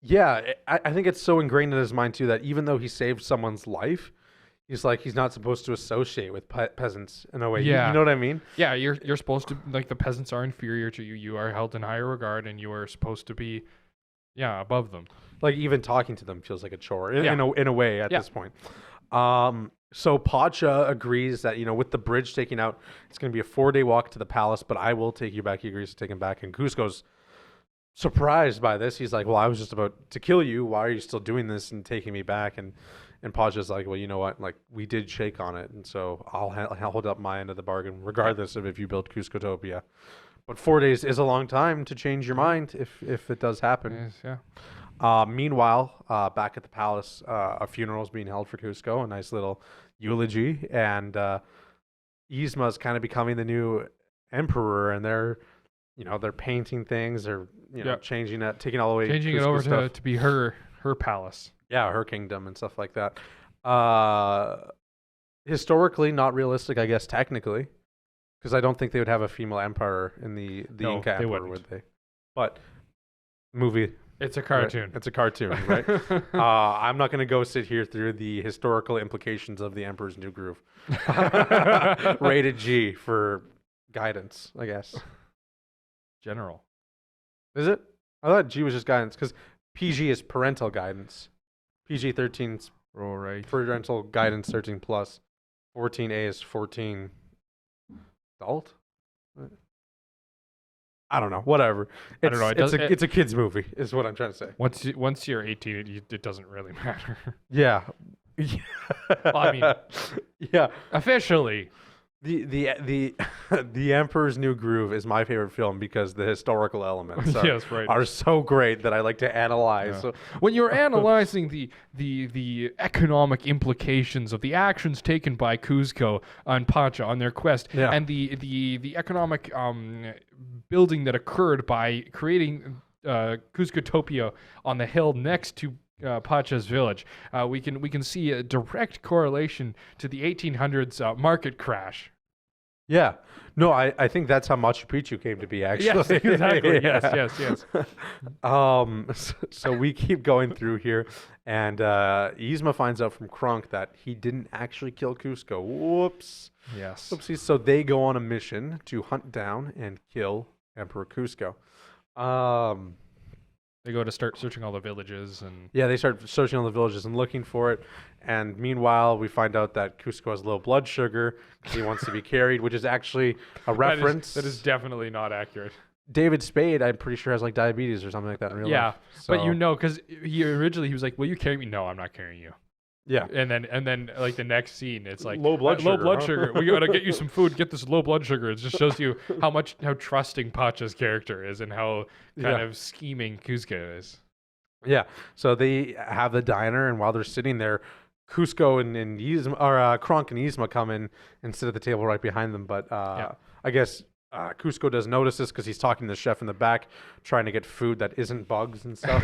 Yeah, I think it's so ingrained in his mind too that even though he saved someone's life, he's like, he's not supposed to associate with peasants in a way. Yeah. You know what I mean? Yeah, you're supposed to, like, the peasants are inferior to you. You are held in higher regard, and you are supposed to be, above them. Like, even talking to them feels like a chore in a way at this point. So Pacha agrees that, with the bridge taken out, it's going to be a 4-day walk to the palace, but I will take you back. He agrees to take him back. And Cusco's surprised by this. He's like, well, I was just about to kill you. Why are you still doing this and taking me back? And Pacha's like, well, you know what? Like, we did shake on it, and so I'll hold up my end of the bargain, regardless of if you build Cuscotopia. But 4 days is a long time to change your mind if it does happen. It is, yeah. Meanwhile, back at the palace, a funeral is being held for Cusco, a nice little eulogy, and Yzma is kind of becoming the new emperor, and they're painting things, they're changing it, taking all the way, changing it over to be her palace. Yeah, her kingdom and stuff like that. Historically, not realistic, I guess, technically, because I don't think they would have a female emperor in the Inca emperor, would they? But movie. It's a cartoon. Right? It's a cartoon, right? I'm not going to go sit here through the historical implications of the Emperor's New Groove. Rated G for guidance, I guess. General. Is it? I thought G was just guidance, because PG is parental guidance. PG-13 is parental guidance 13 plus. 14A is 14 adult. I don't know. Whatever. I don't know. It's a kids movie, is what I'm trying to say. Once you're 18, it doesn't really matter. Yeah. Well, I mean, yeah. Officially. The Emperor's New Groove is my favorite film because the historical elements are so great that I like to analyze. Yeah. So, when you're analyzing the economic implications of the actions taken by Cusco and Pacha on their quest, and the economic building that occurred by creating Cuscotopia on the hill next to Pacha's village, we can see a direct correlation to the 1800s market crash. Yeah. No, I think that's how Machu Picchu came to be, actually. Yes, exactly. Yes. So we keep going through here, and Yzma finds out from Kronk that he didn't actually kill Cusco. Whoops. Yes. Oopsies. So they go on a mission to hunt down and kill Emperor Cusco. They go to start searching all the villages and yeah, they start searching all the villages and looking for it. And meanwhile, we find out that Cusco has low blood sugar. He wants to be carried, which is actually a reference. That is definitely not accurate. David Spade, I'm pretty sure, has like diabetes or something like that in real life. Yeah, So, but because he was like, "Will you carry me?" No, I'm not carrying you. yeah. And then like the next scene, it's like Low blood low sugar, blood huh? sugar. We gotta get you some food. Get this low blood sugar. It just shows you how trusting Pacha's character is and how kind of scheming Cusco is. Yeah. So they have the diner, and while they're sitting there, Cusco and Yzma, or Kronk and Yzma come in and sit at the table right behind them. But I guess Cusco does notice this because he's talking to the chef in the back, trying to get food that isn't bugs and stuff.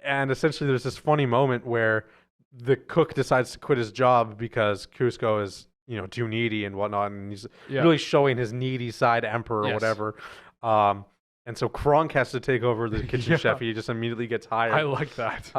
And essentially, there's this funny moment where the cook decides to quit his job because Cusco is, too needy and whatnot, and he's really showing his needy side, emperor or whatever. And so Kronk has to take over the kitchen chef. He just immediately gets hired. I like that.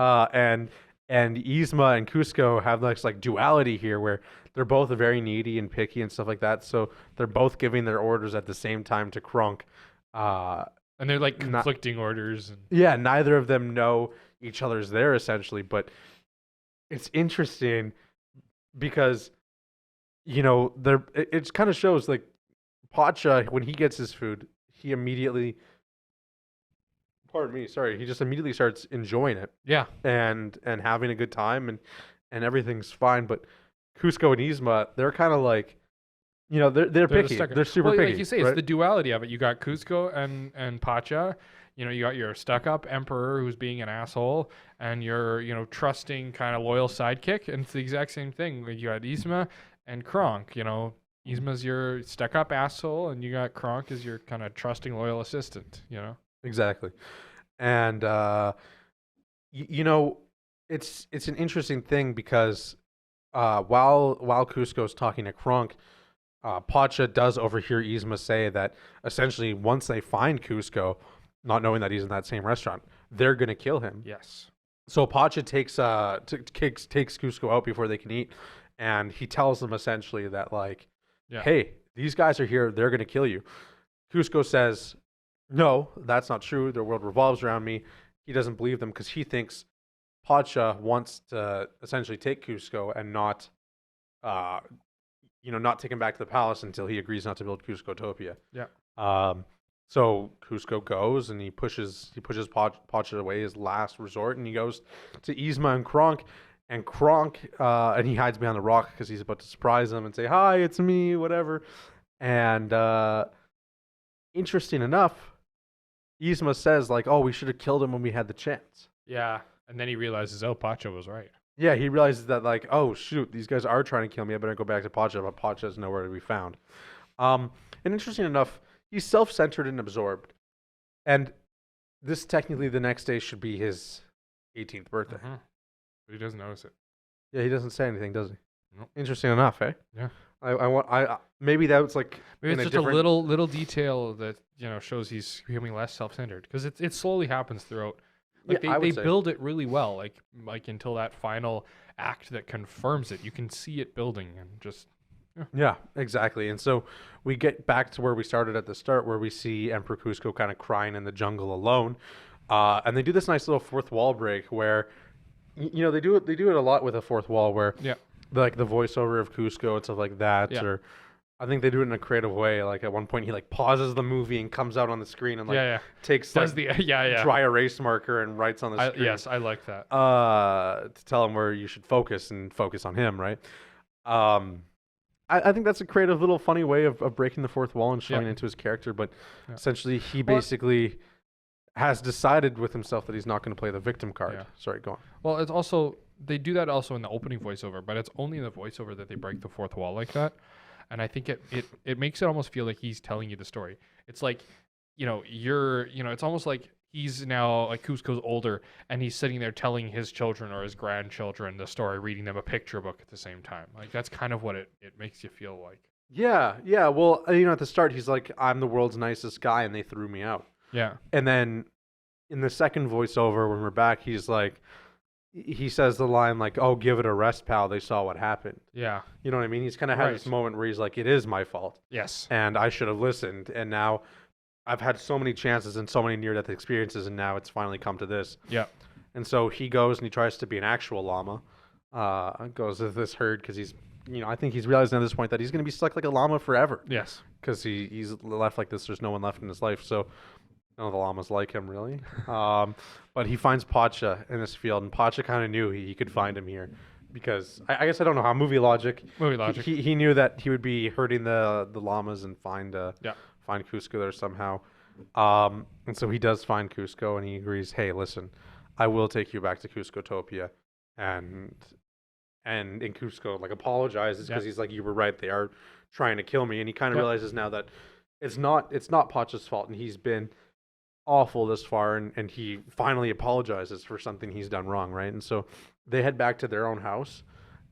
And Yzma and Cusco have this like duality here where they're both very needy and picky and stuff like that. So they're both giving their orders at the same time to Kronk. And they're like conflicting orders. Yeah, neither of them know each other's there essentially. But it's interesting because, it kind of shows like Pacha, when he gets his food, he immediately... Pardon me, sorry. He just immediately starts enjoying it. Yeah. And having a good time and everything's fine. But Cusco and Yzma, they're kind of like, they're picky. They're super picky. Like you say, right? It's the duality of it. You got Cusco and Pacha. You got your stuck-up emperor who's being an asshole, and your trusting kind of loyal sidekick. And it's the exact same thing. You got Yzma and Kronk. Yzma's your stuck-up asshole, and you got Kronk as your kind of trusting loyal assistant. Exactly. And it's an interesting thing because while Cusco's talking to Kronk, Pacha does overhear Yzma say that essentially once they find Cusco, not knowing that he's in that same restaurant, they're gonna kill him. Yes. So Pacha takes Cusco out before they can eat, and he tells them essentially that like, hey, these guys are here, they're gonna kill you. Cusco says, no, that's not true. Their world revolves around me. He doesn't believe them because he thinks Pacha wants to essentially take Cusco and not take him back to the palace until he agrees not to build Cuscotopia. Yeah. So Cusco goes and he pushes Pacha away, his last resort, and he goes to Yzma and Kronk. And Kronk, and he hides behind the rock because he's about to surprise them and say, hi, it's me, whatever. And interesting enough, Yzma says, like, oh, we should have killed him when we had the chance. Yeah. And then he realizes, Pacha was right. Yeah, he realizes that, like, oh, shoot, these guys are trying to kill me. I better go back to Pacha, but Pacha is nowhere to be found. And interesting enough, he's self-centered and absorbed. And this technically the next day should be his 18th birthday. Uh-huh. But he doesn't notice it. Yeah, he doesn't say anything, does he? Nope. Interesting enough, eh? Yeah. I maybe that's like maybe it's just a little detail that shows he's becoming less self-centered because it slowly happens throughout. Like they build it really well, like until that final act that confirms it. You can see it building and just. Yeah, exactly. And so we get back to where we started at the start, where we see Emperor Cusco kind of crying in the jungle alone, and they do this nice little fourth wall break where, they do it a lot with a fourth wall where. Yeah. Like the voiceover of Cusco and stuff like that, or I think they do it in a creative way. Like at one point, he like pauses the movie and comes out on the screen and takes dry erase marker and writes on the screen. Yes, I like that. To tell him where you should focus and focus on him, right? I think that's a creative little funny way of breaking the fourth wall and showing into his character. But essentially, he basically has decided with himself that he's not going to play the victim card. Yeah. Sorry, go on. Well, it's also. They do that also in the opening voiceover, but it's only in the voiceover that they break the fourth wall like that. And I think it makes it almost feel like he's telling you the story. It's like, it's almost like he's now, like Cusco's older, and he's sitting there telling his children or his grandchildren the story, reading them a picture book at the same time. Like, that's kind of what it makes you feel like. Yeah. Well, at the start, he's like, I'm the world's nicest guy, and they threw me out. Yeah. And then in the second voiceover, when we're back, he's like, he says the line like, oh, give it a rest, pal. They saw what happened. Yeah. You know what I mean? He's kind of had this moment where he's like, it is my fault. Yes. And I should have listened. And now I've had so many chances and so many near-death experiences, and now it's finally come to this. Yeah. And so he goes and he tries to be an actual llama. Goes with this herd because he's, I think he's realizing at this point that he's going to be stuck like a llama forever. Yes. Because he's left like this. There's no one left in his life. So none of the llamas like him, really. But he finds Pacha in this field, and Pacha kind of knew he could find him here. Because I guess I don't know how movie logic. He knew that he would be hurting the llamas and find Cusco there somehow. And so he does find Cusco, and he agrees, hey, listen, I will take you back to Cuscotopia. And Cusco like apologizes because he's like, you were right, they are trying to kill me. And he kind of realizes now that it's not Pacha's fault, and he's been awful this far, and he finally apologizes for something he's done wrong, right? And so they head back to their own house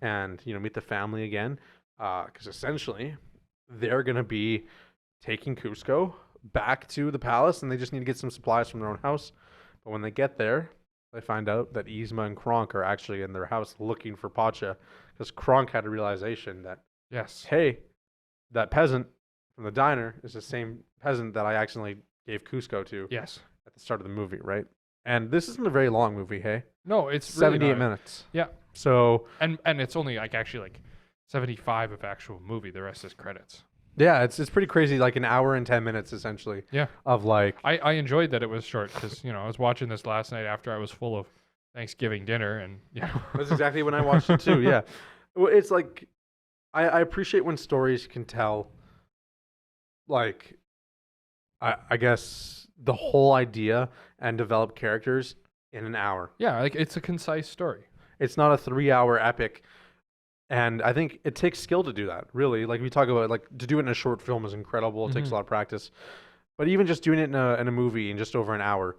and meet the family again, because essentially they're gonna be taking Cusco back to the palace, and they just need to get some supplies from their own house. But when they get there, they find out that Yzma and Kronk are actually in their house looking for Pacha, because Kronk had a realization that, hey, that peasant from the diner is the same peasant that I accidentally gave Cusco to at the start of the movie, right? And this isn't a very long movie, hey? No, it's 78 really minutes. Yeah. So and it's only actually 75 of actual movie. The rest is credits. Yeah, it's pretty crazy, like an hour and 10 minutes essentially. Yeah. Of like I enjoyed that it was short because I was watching this last night after I was full of Thanksgiving dinner, and that's exactly when I watched it too. Yeah. It's like I appreciate when stories can tell, like, I guess the whole idea and develop characters in an hour. Yeah, like it's a concise story. It's not a 3-hour epic. And I think it takes skill to do that, really. Like we talk about, like to do it in a short film is incredible. It takes a lot of practice. But even just doing it in a movie in just over an hour,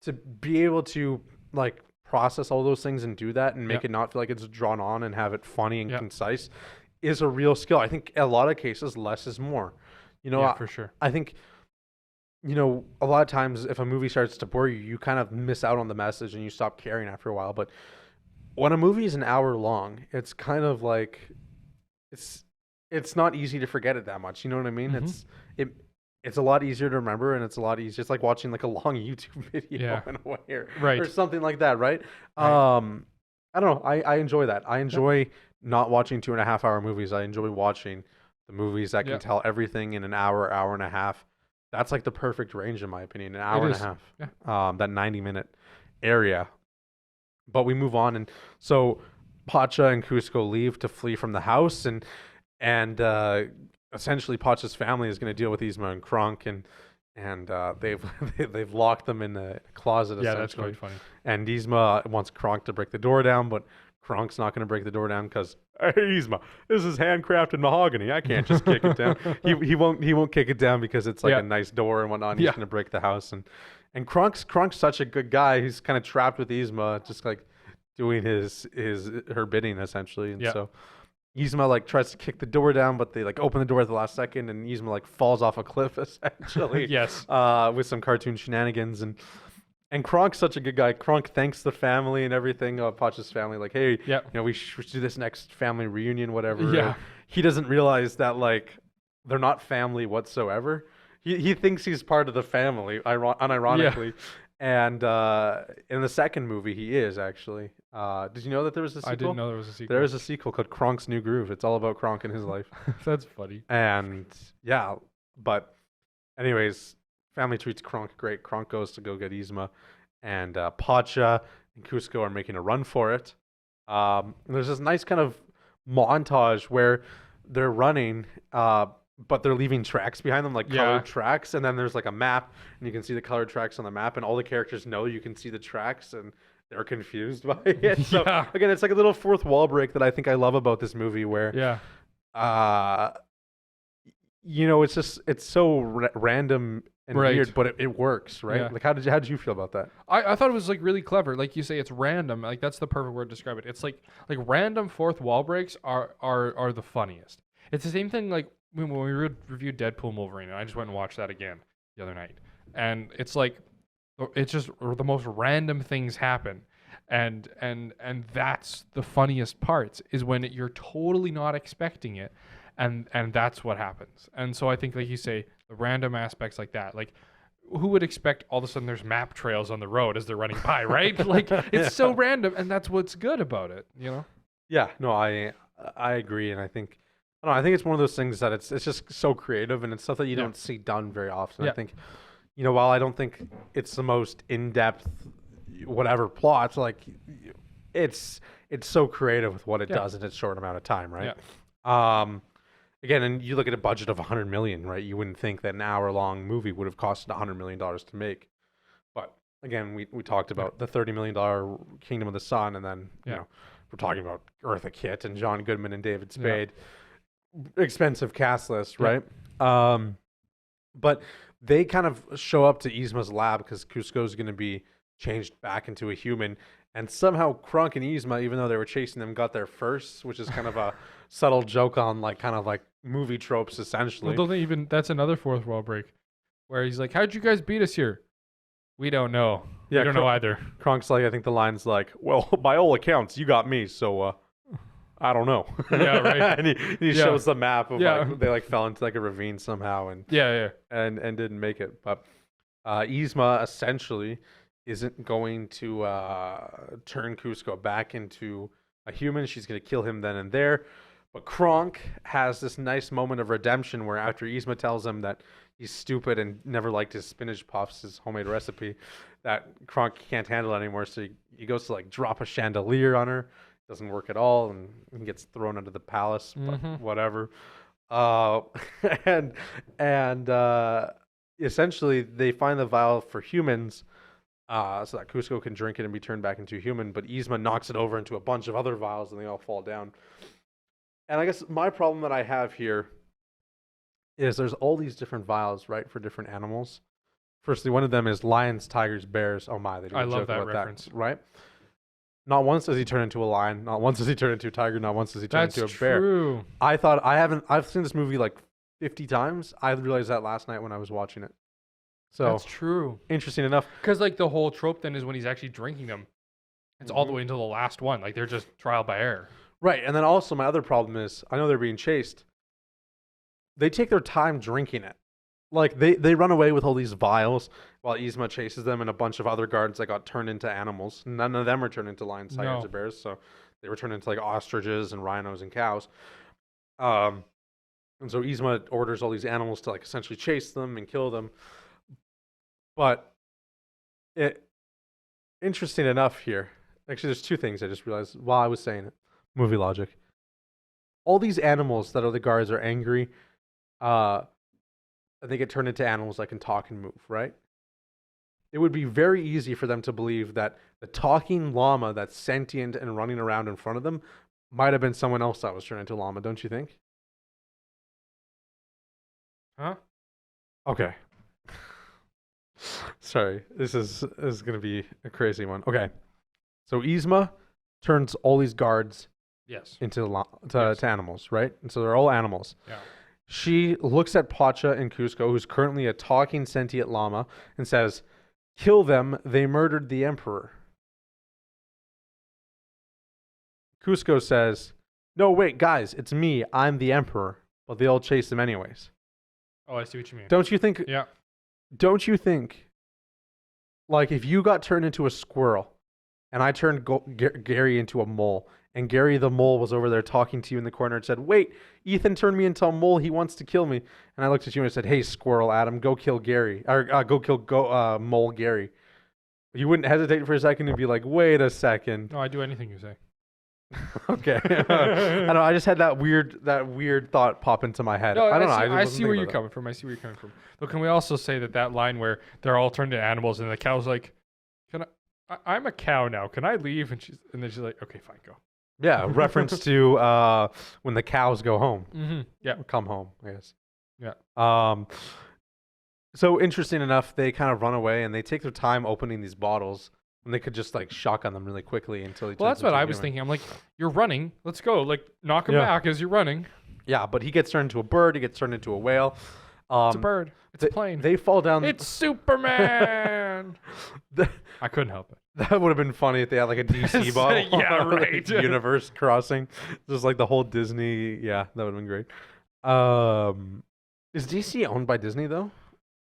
to be able to like process all those things and do that and make it not feel like it's drawn on and have it funny and concise is a real skill. I think a lot of cases, less is more. For sure. I think, a lot of times if a movie starts to bore you, you kind of miss out on the message and you stop caring after a while. But when a movie is an hour long, it's kind of like it's not easy to forget it that much. You know what I mean? It's a lot easier to remember, and it's a lot easier. It's like watching like a long YouTube video in a way, or something like that, right? I don't know. I enjoy that. I enjoy not watching 2.5-hour movies. I enjoy watching the movies that can tell everything in an hour, hour and a half. That's like the perfect range, in my opinion. An hour and a half. Yeah. That 90-minute area. But we move on, and so Pacha and Cusco leave to flee from the house, and essentially Pacha's family is going to deal with Yzma and Kronk, and they've locked them in the closet. Yeah, that's quite funny. And Yzma wants Kronk to break the door down, but Kronk's not going to break the door down because, hey, Yzma, this is handcrafted mahogany. I can't just kick it down. He won't kick it down because it's like a nice door and whatnot. And he's going to break the house, and Kronk's such a good guy. He's kind of trapped with Yzma, just like doing her bidding essentially. And so Yzma like tries to kick the door down, but they like open the door at the last second, and Yzma like falls off a cliff essentially. With some cartoon shenanigans, and Kronk's such a good guy. Kronk thanks the family and everything, Pacha's family, like, hey, we should do this next family reunion, whatever. Yeah. He doesn't realize that like they're not family whatsoever. He thinks he's part of the family, unironically. And in the second movie, he is actually. Did you know that there was a sequel? I didn't know there was a sequel. There is a sequel called Kronk's New Groove. It's all about Kronk and his life. That's funny. And but anyways, family treats Kronk great. Kronk goes to go get Yzma, and Pacha and Cusco are making a run for it. And there's this nice kind of montage where they're running, but they're leaving tracks behind them, like colored tracks. And then there's like a map, and you can see the colored tracks on the map, and all the characters know you can see the tracks, and they're confused by it. So again, it's like a little fourth wall break that I think I love about this movie, where it's so random and weird, but it works, right? Yeah. Like how did you feel about that? I thought it was like really clever. Like you say, it's random. Like that's the perfect word to describe it. It's like random fourth wall breaks are the funniest. It's the same thing like when we reviewed Deadpool and Wolverine, and I just went and watched that again the other night. And it's like it's just the most random things happen. And that's the funniest parts, is when you're totally not expecting it. And that's what happens. And so I think, like you say, the random aspects like that, like who would expect all of a sudden there's map trails on the road as they're running by, right? Like it's so random, and that's what's good about it, you know? Yeah, no, I agree, and I think I don't know, I think it's one of those things that it's just so creative, and it's stuff that you don't see done very often. I think, while I don't think it's the most in-depth whatever plot, like it's so creative with what it does in its short amount of time, right? Again, and you look at a budget of $100 million, right? You wouldn't think that an hour-long movie would have costed $100 million to make, but again, we talked about the $30 million Kingdom of the Sun, and then we're talking about Eartha Kitt and John Goodman and David Spade. Expensive cast list, right? But they kind of show up to Yzma's lab because Kuzco's going to be changed back into a human. And somehow Kronk and Yzma, even though they were chasing them, got there first, which is kind of a subtle joke on kind of movie tropes, essentially. Well, don't they even, that's another fourth wall break where he's like, how'd you guys beat us here? We don't know. Yeah, we don't know either. Kronk's like, I think the line's like, well, by all accounts, you got me, so I don't know. Yeah, right. And he shows the map of they fell into a ravine somehow and and didn't make it. But Yzma essentially isn't going to turn Kuzco back into a human. She's going to kill him then and there. But Kronk has this nice moment of redemption where after Yzma tells him that he's stupid and never liked his spinach puffs, his homemade recipe, that Kronk can't handle it anymore. So he goes to drop a chandelier on her. Doesn't work at all, and he gets thrown into the palace. But whatever. And essentially they find the vial for humans, so that Kuzco can drink it and be turned back into a human. But Yzma knocks it over into a bunch of other vials, and they all fall down. And I guess my problem that I have here is there's all these different vials, right, for different animals. Firstly, one of them is lions, tigers, bears. Oh my, they do a joke about that, right? Not once does he turn into a lion. Not once does he turn into a tiger. Not once does he turn into a bear. True. I've seen this movie 50 times. I realized that last night when I was watching it. So that's true. Interesting enough. Because the whole trope then is when he's actually drinking them, it's all the way until the last one. They're just trial by error. Right. And then also my other problem is I know they're being chased. They take their time drinking it. They run away with all these vials while Yzma chases them, and a bunch of other guards that got turned into animals. None of them were turned into lions, tigers, or bears. So they were turned into ostriches and rhinos and cows. And so Yzma orders all these animals to essentially chase them and kill them. But interesting enough here. Actually, there's two things I just realized while I was saying it. Movie logic. All these animals that are the guards are angry. They get turned into animals that can talk and move, right? It would be very easy for them to believe that the talking llama that's sentient and running around in front of them might have been someone else that was turned into a llama, don't you think? Huh? Okay. Sorry, this is going to be a crazy one. Okay. So Yzma turns all these guards into animals, right? And so they're all animals. Yeah. She looks at Pacha and Kuzco, who's currently a talking sentient llama, and says, "Kill them, they murdered the emperor." Kuzco says, "No, wait, guys, it's me, I'm the emperor." But they all chase him anyways. Oh, I see what you mean. Don't you think? Yeah. Don't you think, if you got turned into a squirrel, and I turned Gary into a mole, and Gary the mole was over there talking to you in the corner and said, "Wait, Ethan turned me into a mole. He wants to kill me." And I looked at you and I said, "Hey, squirrel Adam, go kill Gary. Or go kill mole Gary." You wouldn't hesitate for a second and be like, "Wait a second." No, I do anything you say. Okay. I know. I just had that weird thought pop into my head. No, I don't know. I see where you're coming from. But can we also say that line where they're all turned into animals and the cow's like, I'm a cow now. Can I leave? And then she's like, "Okay, fine, go." Yeah, reference to when the cows go home. Mm-hmm. Yeah, come home, I guess. Yeah. So interesting enough, they kind of run away and they take their time opening these bottles, and they could just shotgun them really quickly until he. Well, that's what I was thinking. I'm like, "You're running. Let's go. Knock him back as you're running." Yeah, but he gets turned into a bird. He gets turned into a whale. It's a bird. It's a plane. They fall down. It's Superman. I couldn't help it. That would have been funny if they had a DC bottle. Yeah, right. Universe crossing. Just the whole Disney. Yeah, that would have been great. Is DC owned by Disney though?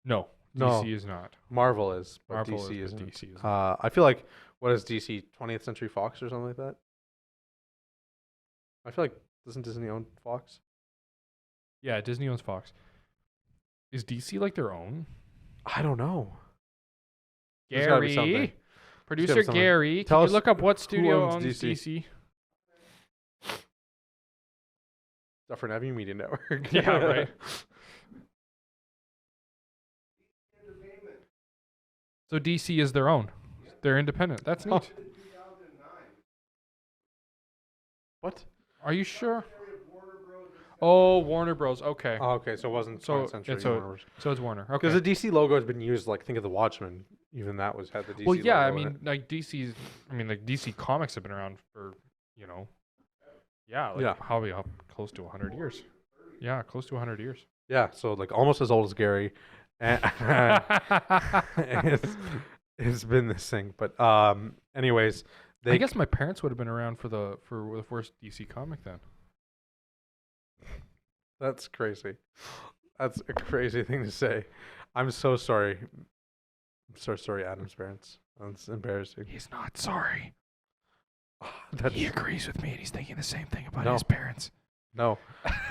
No. No. DC is not. Marvel is, but Marvel DC is, isn't. but DC is. I feel like, what is DC? 20th Century Fox or something like that? I feel like, doesn't Disney own Fox? Yeah, Disney owns Fox. Is DC like their own? I don't know. There's gotta be something. Gary, producer be something. Gary, Tell can us you look up what studio owns owns DC? DC? Dufferin Avenue Media Network. Yeah, right. So DC is their own. They're independent. That's neat. What? Are you sure? Oh, Warner Bros. Okay. Oh, okay, so it wasn't So 20th Century. it's Warner. Okay. Because the DC logo has been used, like, think of the Watchmen. Even that had the DC Well, yeah, I logo in mean, it. like DC Comics have been around for, probably up close to 100 years. Yeah, close to 100 years. Yeah, so, like, almost as old as Gary. And it's been this thing. But, anyways. I guess my parents would have been around for the first DC comic then. That's crazy. That's a crazy thing to say. I'm so sorry. I'm so sorry, Adam's parents. That's embarrassing. He's not sorry. He agrees with me, and he's thinking the same thing about his parents. No.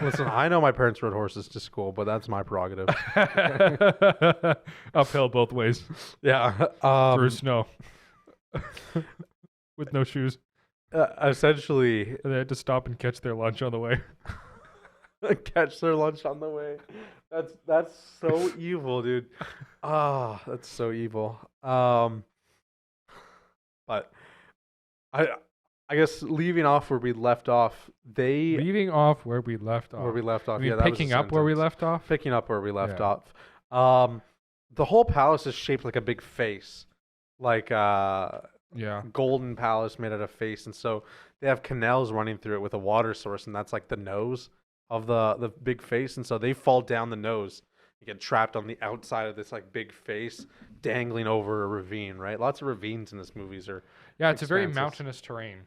Listen, I know my parents rode horses to school, but that's my prerogative. Uphill both ways. Yeah. Through snow. With no shoes. Essentially. And they had to stop and catch their lunch on the way. Catch their lunch on the way. That's so evil, dude. That's so evil. But I guess leaving off where we left off, leaving off where we left off. Where we left off. You mean Yeah, that picking up where we left off? Picking up where we left off. The whole palace is shaped like a big face. Like golden palace made out of face, and so they have canals running through it with a water source, and that's like the nose of the big face, and so they fall down the nose. You get trapped on the outside of this like big face, dangling over a ravine. Right, lots of ravines in this movies are. Yeah, it's a very mountainous terrain,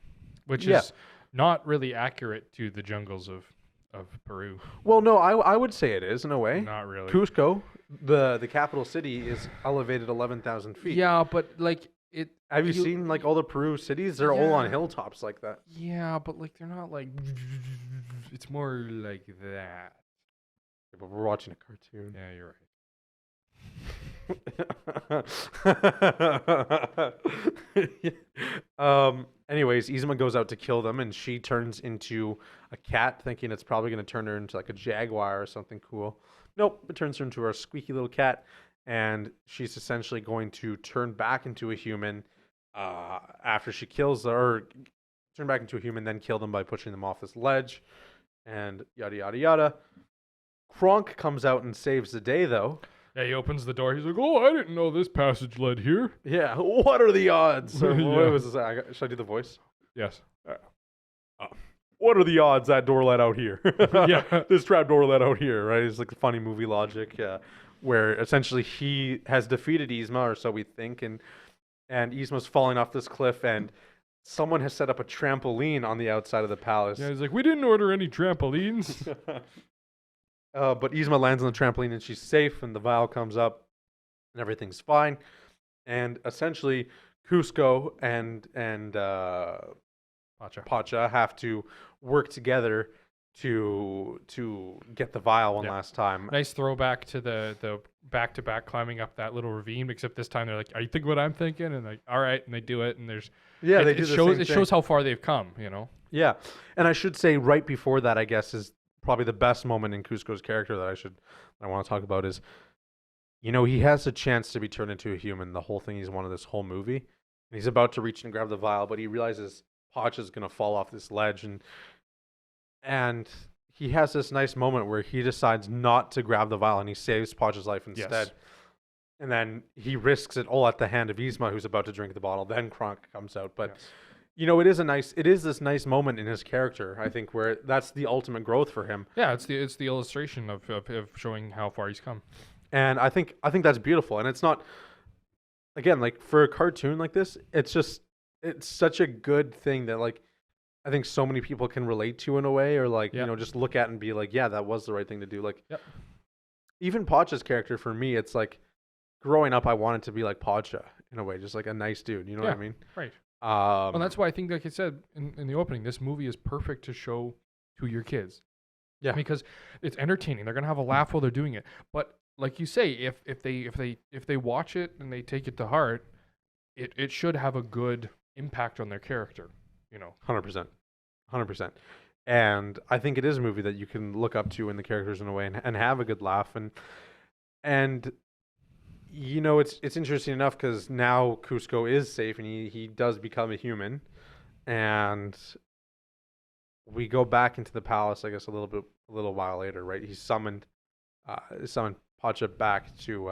which is not really accurate to the jungles of Peru. Well, no, I would say it is in a way. Not really. Cusco, the capital city, is elevated 11,000 feet. Yeah, but like it. Have you seen like all the Peru cities? They're all on hilltops like that. Yeah, but like they're not like. It's more like that. But we're watching a cartoon. Yeah, you're right. Anyways, Yzma goes out to kill them, and she turns into a cat, thinking it's probably going to turn her into like a jaguar or something cool. Nope, it turns her into a squeaky little cat, and she's essentially going to turn back into a human after she kills or turn back into a human, then kill them by pushing them off this ledge, and yada yada yada. Kronk comes out and saves the day, though. Yeah, he opens the door. He's like, "Oh, I didn't know this passage led here." Yeah, what are the odds? What was this? Should I do the voice? Yes. What are the odds that door led out here? Yeah, this trap door led out here, right? It's like the funny movie logic, where essentially he has defeated Yzma, or so we think, and Yzma's falling off this cliff, and someone has set up a trampoline on the outside of the palace. Yeah, he's like, "We didn't order any trampolines." But Yzma lands on the trampoline and she's safe, and the vial comes up and everything's fine. And essentially, Cusco and Pacha have to work together to get the vial one last time. Nice throwback to the back-to-back climbing up that little ravine, except this time they're like, "Are you thinking what I'm thinking?" And like, "All right," and they do it, and there's it shows how far they've come, Yeah, and I should say right before that, I guess, is probably the best moment in Cusco's character that I want to talk about is, he has a chance to be turned into a human. The whole thing he's wanted this whole movie, and he's about to reach and grab the vial, but he realizes Pacha's gonna fall off this ledge, and he has this nice moment where he decides not to grab the vial, and he saves Pacha's life instead. Yes. And then he risks it all at the hand of Yzma, who's about to drink the bottle. Then Kronk comes out, but. Yes. It is this nice moment in his character, I think, where that's the ultimate growth for him. Yeah, it's the illustration of showing how far he's come. And I think that's beautiful. And it's not, again, like for a cartoon like this, it's such a good thing that like I think so many people can relate to in a way, or like just look at and be like, yeah, that was the right thing to do. Like even Pacha's character, for me, it's like growing up, I wanted to be like Pacha in a way, just like a nice dude. You know what I mean? Right. Well, that's why I think, like I said in the opening, this movie is perfect to show to your kids. Yeah. Because it's entertaining. They're gonna have a laugh while they're doing it. But like you say, if they watch it and they take it to heart, it should have a good impact on their character. 100%, 100%. And I think it is a movie that you can look up to in the characters in a way and have a good laugh. And it's interesting enough because now Cusco is safe and he does become a human. And we go back into the palace, I guess, a little while later, right? He summoned Pacha back to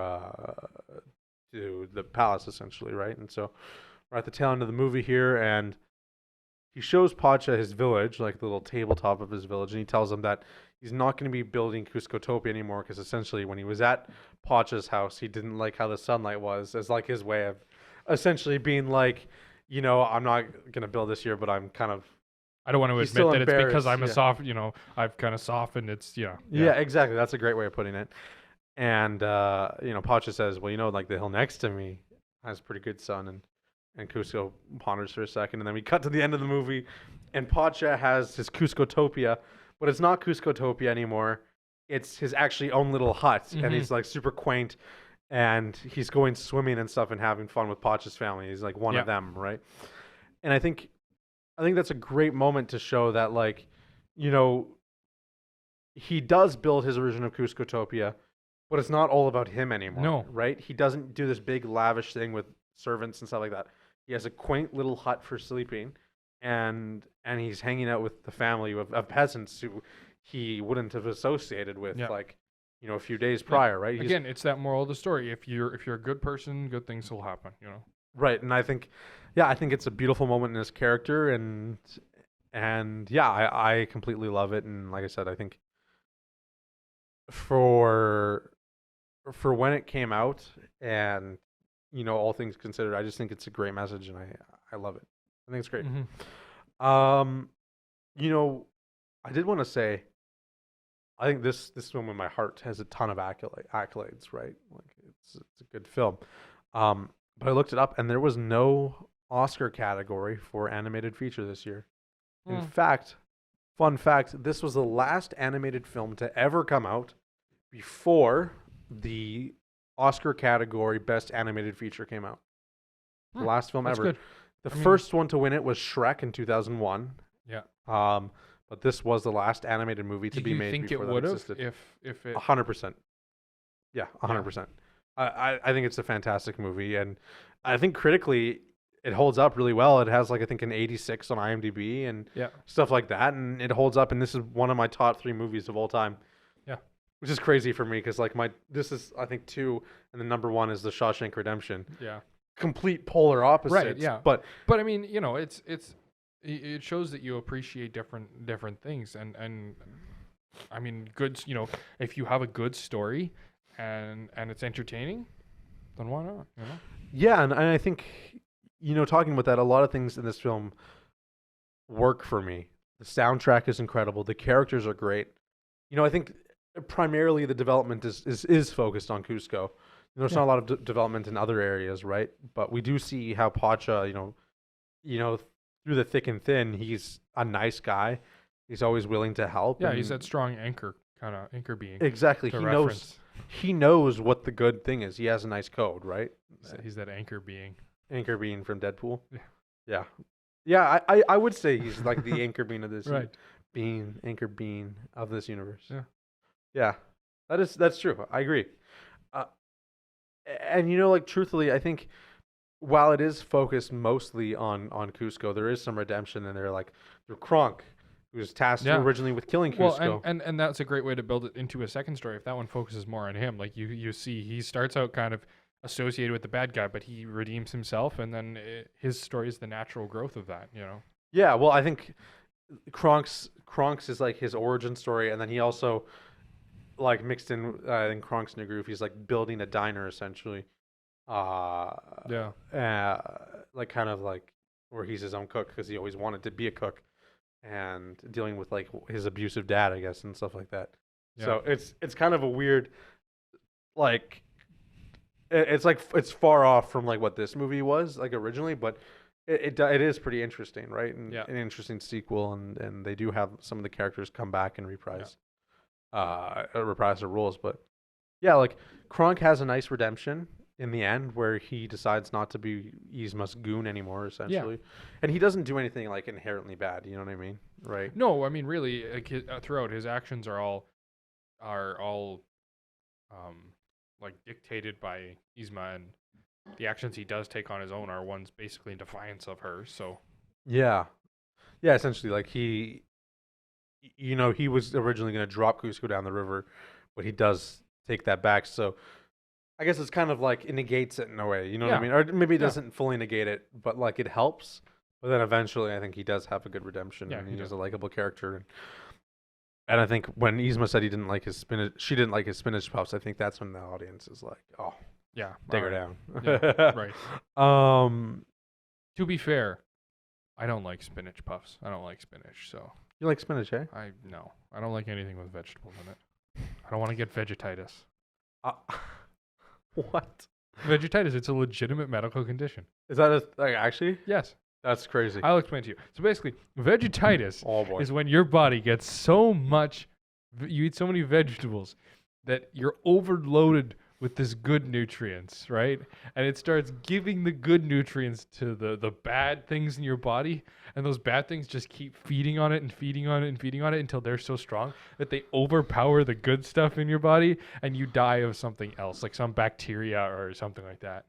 the palace, essentially, right? And so we're at the tail end of the movie here, and he shows Pacha his village, like the little tabletop of his village, and he tells him that he's not going to be building Cuscotopia anymore because essentially when he was at Pacha's house, he didn't like how the sunlight was, as like his way of essentially being like, I'm not going to build this here, but I'm kind of... I don't want to admit that it's because I'm a soft, I've kind of softened. Yeah, exactly. That's a great way of putting it. And, Pacha says, well, like the hill next to me has a pretty good sun. And Cusco ponders for a second. And then we cut to the end of the movie. And Pacha has his Cuscotopia. But it's not Cuscotopia anymore. It's his actually own little hut. Mm-hmm. And he's like super quaint. And he's going swimming and stuff and having fun with Pacha's family. He's like one of them, right? And I think that's a great moment to show that, like, he does build his version of Cuscotopia, but it's not all about him anymore. No. Right? He doesn't do this big lavish thing with servants and stuff like that. He has a quaint little hut for sleeping, and he's hanging out with the family of peasants who he wouldn't have associated with, like, a few days prior, right? Again, it's that moral of the story. If you're a good person, good things will happen, Right, and I think it's a beautiful moment in his character, and I completely love it. And like I said, I think for when it came out, and all things considered, I just think it's a great message, and I love it. I think it's great. Mm-hmm. I did want to say, I think this film in my heart has a ton of accolades, right? Like it's a good film. But I looked it up, and there was no Oscar category for animated feature this year. In fact, fun fact, this was the last animated film to ever come out before the Oscar category Best Animated Feature came out. The last film ever. Good. The first one to win it was Shrek in 2001. Yeah. But this was the last animated movie to be made before that existed. Do you think it would have if it... 100%. Yeah, 100%. I think it's a fantastic movie, and I think critically it holds up really well. It has I think an 86 on IMDb and stuff like that, and it holds up. And this is one of my top 3 movies of all time. Yeah, which is crazy for me because this is I think 2, and the number 1 is The Shawshank Redemption. Yeah, complete polar opposites. Right. Yeah, but I mean, it shows that you appreciate different things, and I mean, good. If you have a good story. And it's entertaining, then why not? Yeah, and I think, talking about that, a lot of things in this film work for me. The soundtrack is incredible. The characters are great. I think primarily the development is focused on Cusco. There's not a lot of development in other areas, right? But we do see how Pacha, through the thick and thin, he's a nice guy. He's always willing to help. Yeah, he's that strong anchor being. Exactly. He knows what the good thing is. He has a nice code, right? He's that anchor being. Anchor being from Deadpool. Yeah. I would say he's like the anchor being of this anchor being of this universe. Yeah. That's true. I agree. And truthfully, I think while it is focused mostly on Cusco, there is some redemption, and they're Kronk, who was tasked originally with killing Cusco. Well, and that's a great way to build it into a second story. If that one focuses more on him, like you see, he starts out kind of associated with the bad guy, but he redeems himself, and then his story is the natural growth of that. Yeah. Well, I think Kronk's is his origin story, and then he also mixed in Kronk's new groove. He's building a diner essentially. Kind of where he's his own cook because he always wanted to be a cook. And dealing with his abusive dad, I guess, and stuff like that. Yeah. So it's kind of a weird it's like it's far off from like what this movie was like originally, but it is pretty interesting, right? And an interesting sequel, and they do have some of the characters come back and reprise their roles. But yeah, like Kronk has a nice redemption in the end where he decides not to be Yzma's goon anymore, essentially, and he doesn't do anything like inherently bad. You know what I mean, right? No, I mean really, like, throughout his actions are all like dictated by Yzma, and the actions he does take on his own are ones basically in defiance of her. So yeah, essentially, like he was originally going to drop Cusco down the river, but he does take that back. So I guess it's kind of like it negates it in a way, you know what I mean? Or maybe it doesn't fully negate it, but like it helps. But then eventually, I think he does have a good redemption, and he's a likable character. And I think when Yzma said she didn't like his spinach puffs, I think that's when the audience is like, oh, yeah, take her down. Yeah, right. To be fair, I don't like spinach puffs. I don't like spinach, so. You like spinach, eh? No. I don't like anything with vegetables in it. I don't want to get vegetitis. What? Vegetitis, it's a legitimate medical condition. Is that actually? Yes. That's crazy. I'll explain to you. So basically, vegetitis is when your body gets so much, you eat so many vegetables that you're overloaded with this good nutrients, right? And it starts giving the good nutrients to the bad things in your body, and those bad things just keep feeding on it and feeding on it and feeding on it until they're so strong that they overpower the good stuff in your body, and you die of something else, like some bacteria or something like that.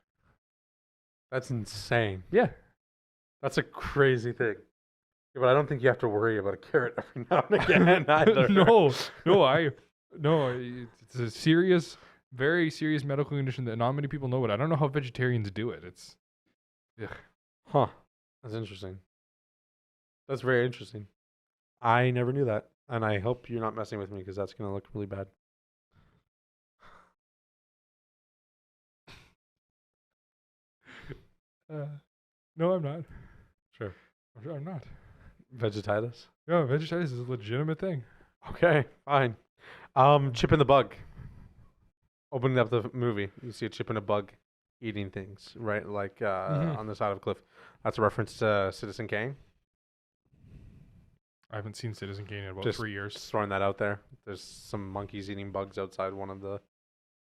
That's insane. Yeah. That's a crazy thing. Yeah, but I don't think you have to worry about a carrot every now and again either. No, it's a serious, very serious medical condition that not many people know it. I don't know how vegetarians do it. It's, huh? That's interesting. That's very interesting. I never knew that, and I hope you're not messing with me because that's gonna look really bad. No, I'm not. Sure. I'm not. Vegetitis? No, vegetitis is a legitimate thing. Okay, fine. Chip and the Bug. Opening up the movie, you see a chip and a bug eating things, right? Like on the side of a cliff. That's a reference to Citizen Kane. I haven't seen Citizen Kane in about 3 years. Just throwing that out there. There's some monkeys eating bugs outside one of the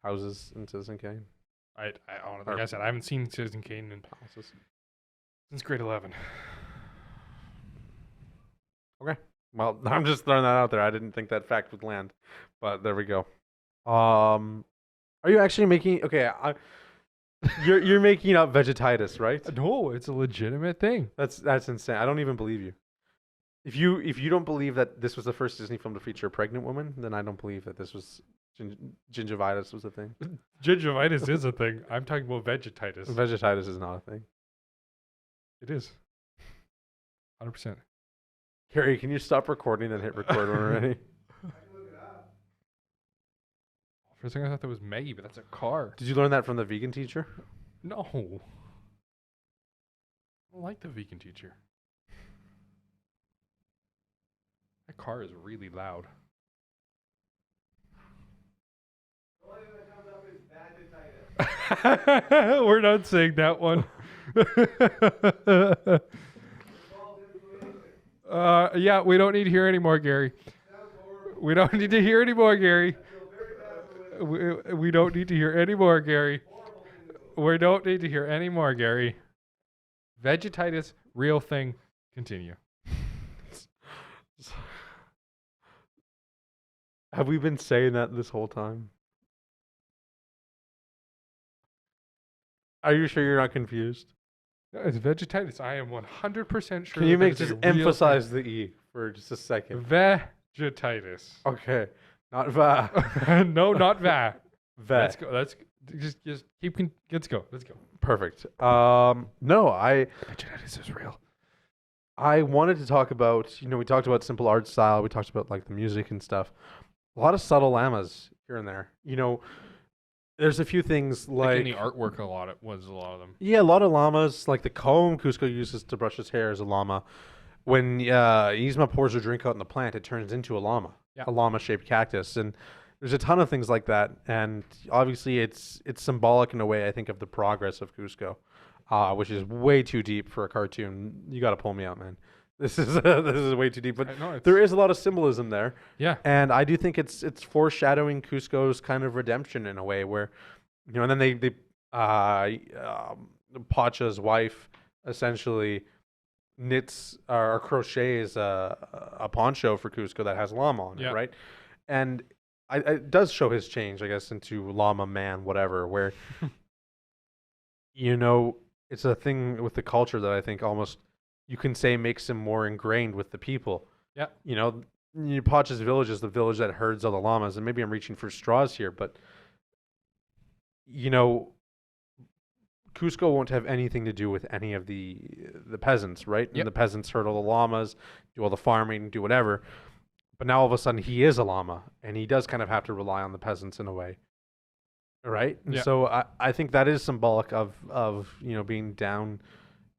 houses in Citizen Kane. Like I said, I haven't seen Citizen Kane since grade 11. Okay. Well, I'm just throwing that out there. I didn't think that fact would land, but there we go. Are you actually making? Okay, you're making up vegetitis, right? No, it's a legitimate thing. That's insane. I don't even believe you. If you don't believe that this was the first Disney film to feature a pregnant woman, then I don't believe that this was gingivitis was a thing. Gingivitis is a thing. I'm talking about vegetitis. Vegetitis is not a thing. It is. 100%. Carrie, can you stop recording and hit record already? For a second, I thought that was Maggie, but that's a car. Did you learn that from the vegan teacher? No. I don't like the vegan teacher. That car is really loud. The only thing that comes up is vegetitis. We're not saying that one. Yeah, we don't need to hear anymore, Gary. We don't need to hear anymore, Gary. We don't need to hear anymore, Gary. We don't need to hear anymore, Gary. Vegetitis, real thing. Continue. Have we been saying that this whole time? Are you sure you're not confused? No, it's vegetitis. I am 100% sure. Can you just emphasize the E for just a second? Vegetitis. Okay. Not va. No, not va. Va. Let's go. Let's keep. Let's go. Let's go. Perfect. No, Vegetitis is real. I wanted to talk about, we talked about simple art style. We talked about like the music and stuff. A lot of subtle llamas here and there. There's a few things like in the artwork, a lot of them. Yeah, a lot of llamas, like the comb Cusco uses to brush his hair is a llama. When Yzma pours her drink out in the plant, it turns into a llama, a llama-shaped cactus. And there's a ton of things like that, and obviously it's symbolic in a way, I think, of the progress of Cusco, which is way too deep for a cartoon. You got to pull me out, man. This is way too deep, but there is a lot of symbolism there. Yeah, and I do think it's foreshadowing Cusco's kind of redemption in a way where, and then they Pacha's wife essentially knits or crochets a poncho for Cusco that has llama on it, right? And it does show his change, I guess, into llama man, whatever, where, it's a thing with the culture that I think almost you can say makes him more ingrained with the people. Yeah. Pacha's village is the village that herds all the llamas, and maybe I'm reaching for straws here, but, Cusco won't have anything to do with any of the peasants, right? Yep. And the peasants herd all the llamas, do all the farming, do whatever. But now all of a sudden he is a llama, and he does kind of have to rely on the peasants in a way, right? And so I think that is symbolic of being down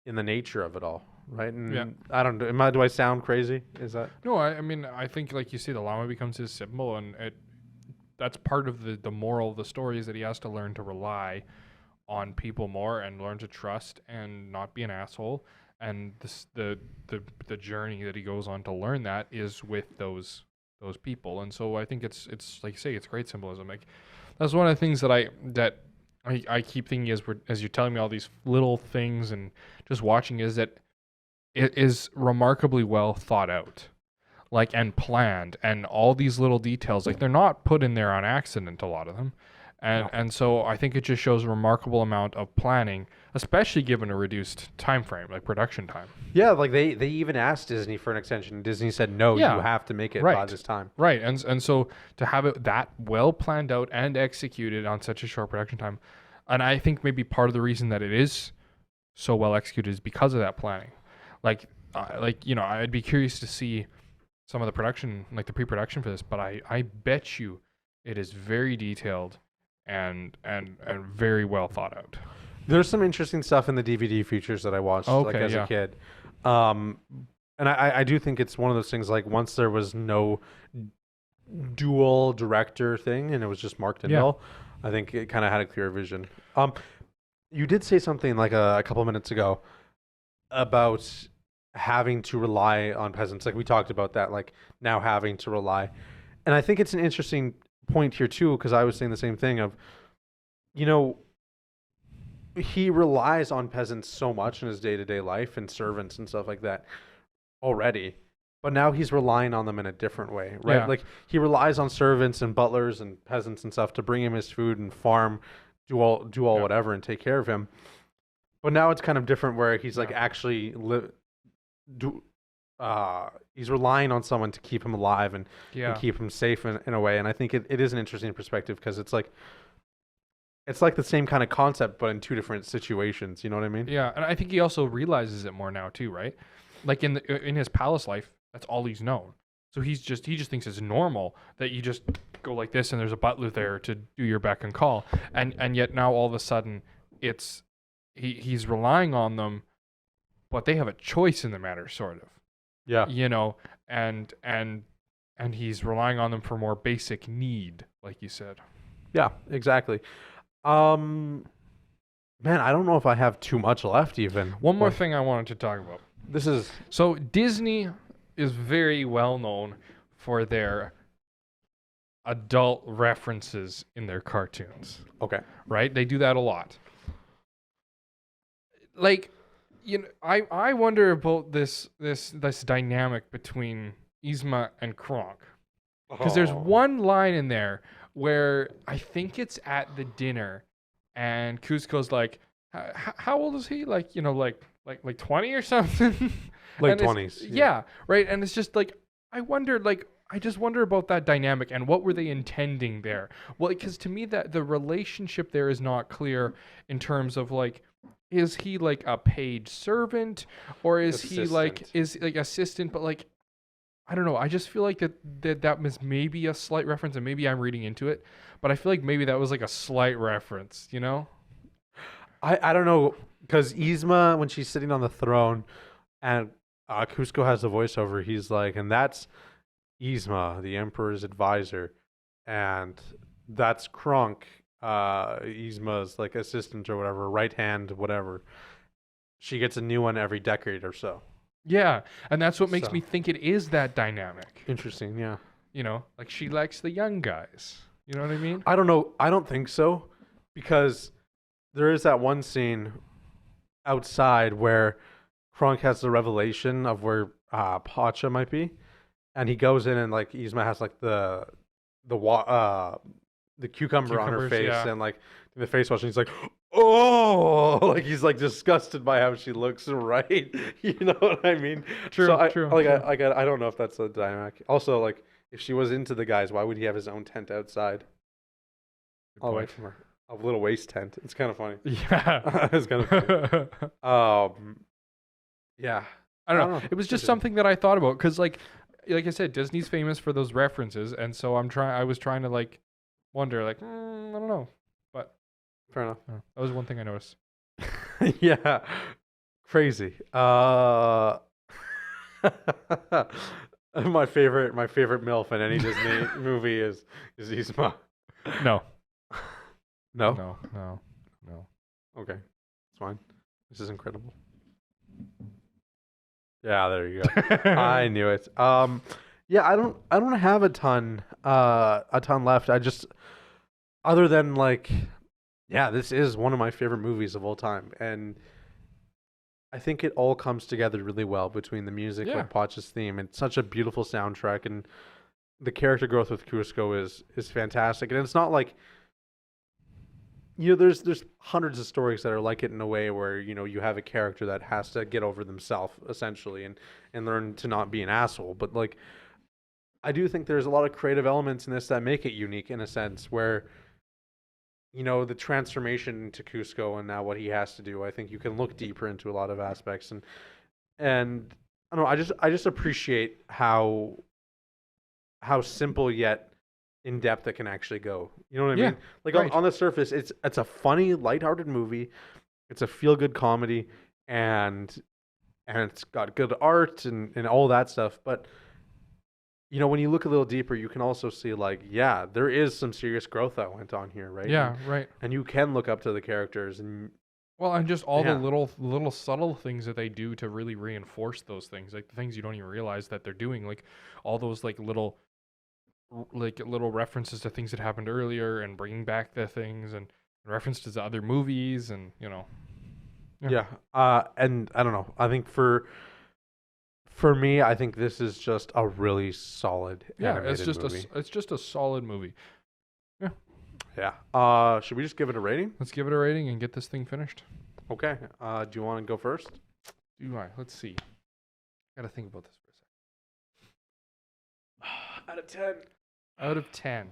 in the nature of it all, right? And I don't know. Do I sound crazy? Is that? No, I mean, I think, like you say, the llama becomes his symbol, and that's part of the moral of the story is that he has to learn to rely on people more and learn to trust and not be an asshole. And the journey that he goes on to learn that is with those people. And so I think it's like you say, it's great symbolism. Like that's one of the things that I keep thinking as you're telling me all these little things and just watching is that it is remarkably well thought out, like, and planned, and all these little details, like they're not put in there on accident, a lot of them. And so I think it just shows a remarkable amount of planning, especially given a reduced time frame, like production time. Yeah, like they even asked Disney for an extension. Disney said, no, you have to make it by this time. Right. And so to have it that well planned out and executed on such a short production time, and I think maybe part of the reason that it is so well executed is because of that planning. I'd be curious to see some of the production, like the pre-production for this, but I bet you it is very detailed and very well thought out. There's some interesting stuff in the DVD features that I watched as a kid. And I do think it's one of those things, like once there was no dual director thing and it was just Mark Tyndall, I think it kind of had a clear vision. You did say something like a couple minutes ago about having to rely on peasants. Like we talked about that, like now having to rely. And I think it's an interesting point here too, because I was saying the same thing of, he relies on peasants so much in his day-to-day life and servants and stuff like that already, but now he's relying on them in a different way, right? Like he relies on servants and butlers and peasants and stuff to bring him his food and farm, do all whatever and take care of him. But now it's kind of different where he's like actually he's relying on someone to keep him alive and keep him safe in a way. And I think it is an interesting perspective because it's like the same kind of concept, but in two different situations. You know what I mean? Yeah. And I think he also realizes it more now too, right? Like in his palace life, that's all he's known. So he just thinks it's normal that you just go like this and there's a butler there to do your beck and call. And yet now all of a sudden he's relying on them, but they have a choice in the matter, sort of. Yeah. And he's relying on them for more basic need, like you said. Yeah, exactly. Man, I don't know if I have too much left even. One more thing I wanted to talk about. So Disney is very well known for their adult references in their cartoons. Okay. Right? They do that a lot. Like, I wonder about this dynamic between Yzma and Kronk. Because there's one line in there where I think it's at the dinner and Cusco's like, how old is he? Like 20 or something? Late 20s. Yeah, right. And it's just like, I just wonder about that dynamic and what were they intending there? Well, because to me that the relationship there is not clear in terms of like, is he like a paid servant or is he like assistant? But like, I don't know. I just feel like that was maybe a slight reference, and maybe I'm reading into it, but I feel like maybe that was like a slight reference, I don't know, because Yzma, when she's sitting on the throne and Cusco has the voiceover, he's like, and that's Yzma, the emperor's advisor. and that's Kronk, Yzma's like assistant or whatever, right hand, whatever. She gets a new one every decade or so. Yeah, and that's what makes me think it is that dynamic. Interesting, yeah. You know, like she likes the young guys. You know what I mean? I don't know. I don't think so, because there is that one scene outside where Kronk has the revelation of where Pacha might be, and he goes in and like Yzma has like the cucumber on her face and like the face wash, and he's like, oh, like he's like disgusted by how she looks, right? You know what I mean? True. So true. I don't know if that's a dynamic. Also, like if she was into the guys, why would he have his own tent outside? All the way from her. A little waist tent. It's kind of funny. Yeah. It's kind of funny. Yeah. I don't know. It was just something that I thought about because, like I said, Disney's famous for those references, and so I was trying to like wonder, like, I don't know, but fair enough. That was one thing I noticed. Yeah. Crazy. My favorite MILF in any Disney movie is Yzma. No. No? No. Okay. It's fine. This is incredible. Yeah, there you go. I knew it. Yeah, I don't have a ton left. I just, other than like, yeah, this is one of my favorite movies of all time, and I think it all comes together really well between the music, like Pacha's theme, and such a beautiful soundtrack, and the character growth with Cusco is fantastic. And it's not like, you know, there's hundreds of stories that are like it in a way where, you know, you have a character that has to get over themselves essentially and learn to not be an asshole. But like, I do think there's a lot of creative elements in this that make it unique in a sense where, you know, the transformation to Cusco and now what he has to do, I think you can look deeper into a lot of aspects, and I don't know, I just appreciate how simple yet in depth it can actually go. You know what I mean? Like on the surface, it's a funny, lighthearted movie. It's a feel good comedy, and it's got good art and all that stuff. But you know, when you look a little deeper, you can also see like, yeah, there is some serious growth that went on here, right? Yeah, right. And you can look up to the characters and just all the little subtle things that they do to really reinforce those things, like the things you don't even realize that they're doing, like all those like little references to things that happened earlier and bringing back the things and references to other movies, and you know. Yeah. And I don't know. I think for me, I think this is just a really solid animated movie. It's just a solid movie. Yeah. Yeah. Should we just give it a rating? Let's give it a rating and get this thing finished. Okay. Do you want to go first? Do I? Let's see. I gotta think about this for a second. Out of 10. Out of 10.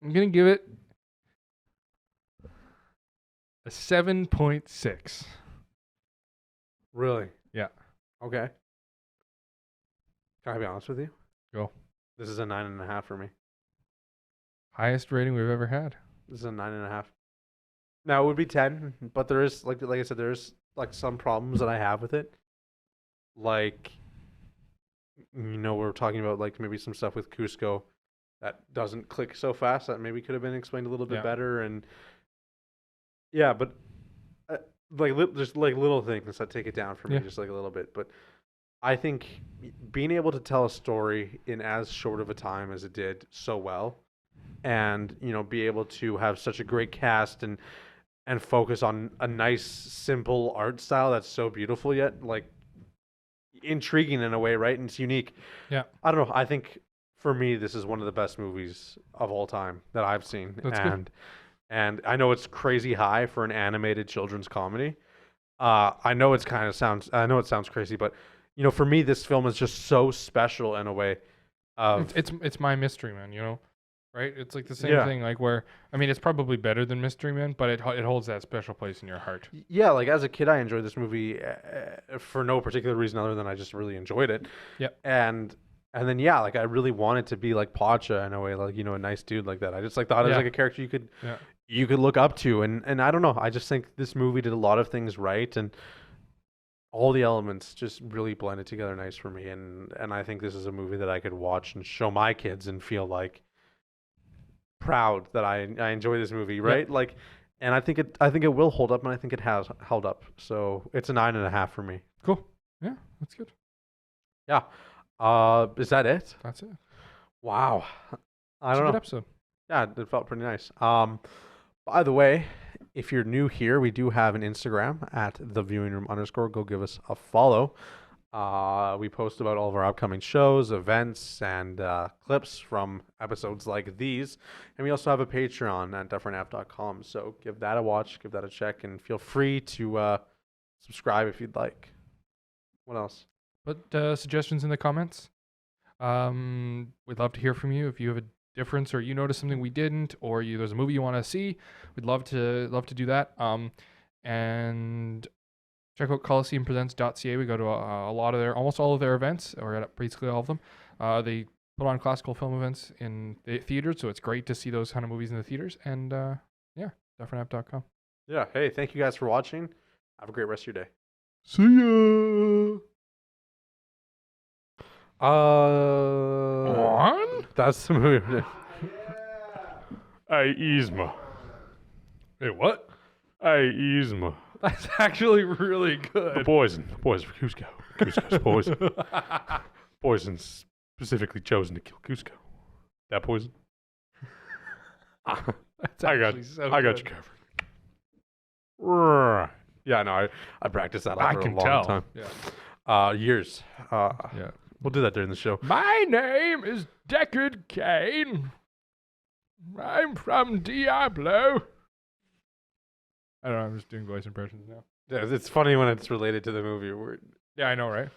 I'm gonna give it a 7.6. Really? Yeah. Okay. Can I be honest with you? Go. This is a 9.5 for me. Highest rating we've ever had. This is a 9.5. Now it would be 10, but there is like I said, there's like some problems that I have with it. Like, you know, we're talking about like maybe some stuff with Cusco that doesn't click so fast that maybe could have been explained a little bit better, and yeah, but just like little things that take it down for me just like a little bit. But I think being able to tell a story in as short of a time as it did so well, and you know, be able to have such a great cast and focus on a nice simple art style that's so beautiful yet like intriguing in a way, right? And it's unique. Yeah. I don't know. I think for me, this is one of the best movies of all time that I've seen. That's good. And I know it's crazy high for an animated children's comedy. I know it sounds crazy, but you know, for me, this film is just so special in a way. It's my Mystery Man, you know, right? It's like the same thing, like where I mean, it's probably better than Mystery Man, but it holds that special place in your heart. Yeah, like as a kid, I enjoyed this movie for no particular reason other than I just really enjoyed it. Yeah, and then like I really wanted to be like Pacha in a way, like, you know, a nice dude like that. I just like thought it was like a character you could look up to, and I don't know. I just think this movie did a lot of things right, and all the elements just really blended together nice for me, and I think this is a movie that I could watch and show my kids and feel like proud that I enjoy this movie, right? Like, and I think it will hold up, and I think it has held up. So it's a 9.5 for me. Cool. Yeah, that's good. Yeah. Is that it? That's it. Wow. I It's a don't good know. episode. Yeah, it felt pretty nice. By the way, if you're new here, we do have an Instagram at @theviewingroom_. Go give us a follow. We post about all of our upcoming shows, events, and clips from episodes like these. And we also have a Patreon at dufferinave.com. So give that a watch, give that a check, and feel free to subscribe if you'd like. What else? Put suggestions in the comments. We'd love to hear from you if you have a difference or you noticed something we didn't, or there's a movie you want to see. We'd love to do that. And check out coliseumpresents.ca. We go to almost all of their events, or at basically all of them. They put on classical film events in the theaters, so it's great to see those kind of movies in the theaters. And dufferinave.com. Yeah. Hey, thank you guys for watching. Have a great rest of your day. See ya. That's the movie. Hey, Yzma. Hey, what? Hey, Yzma. That's actually really good. The poison for Cusco. Cusco's poison. Poison's specifically chosen to kill Cusco. That poison. I got you covered. Yeah, no, I practiced that for a long tell. time. Yeah. Years. Yeah. We'll do that during the show. My name is Deckard Kane. I'm from Diablo. I don't know, I'm just doing voice impressions now. Yeah, it's funny when it's related to the movie. Yeah, I know, right?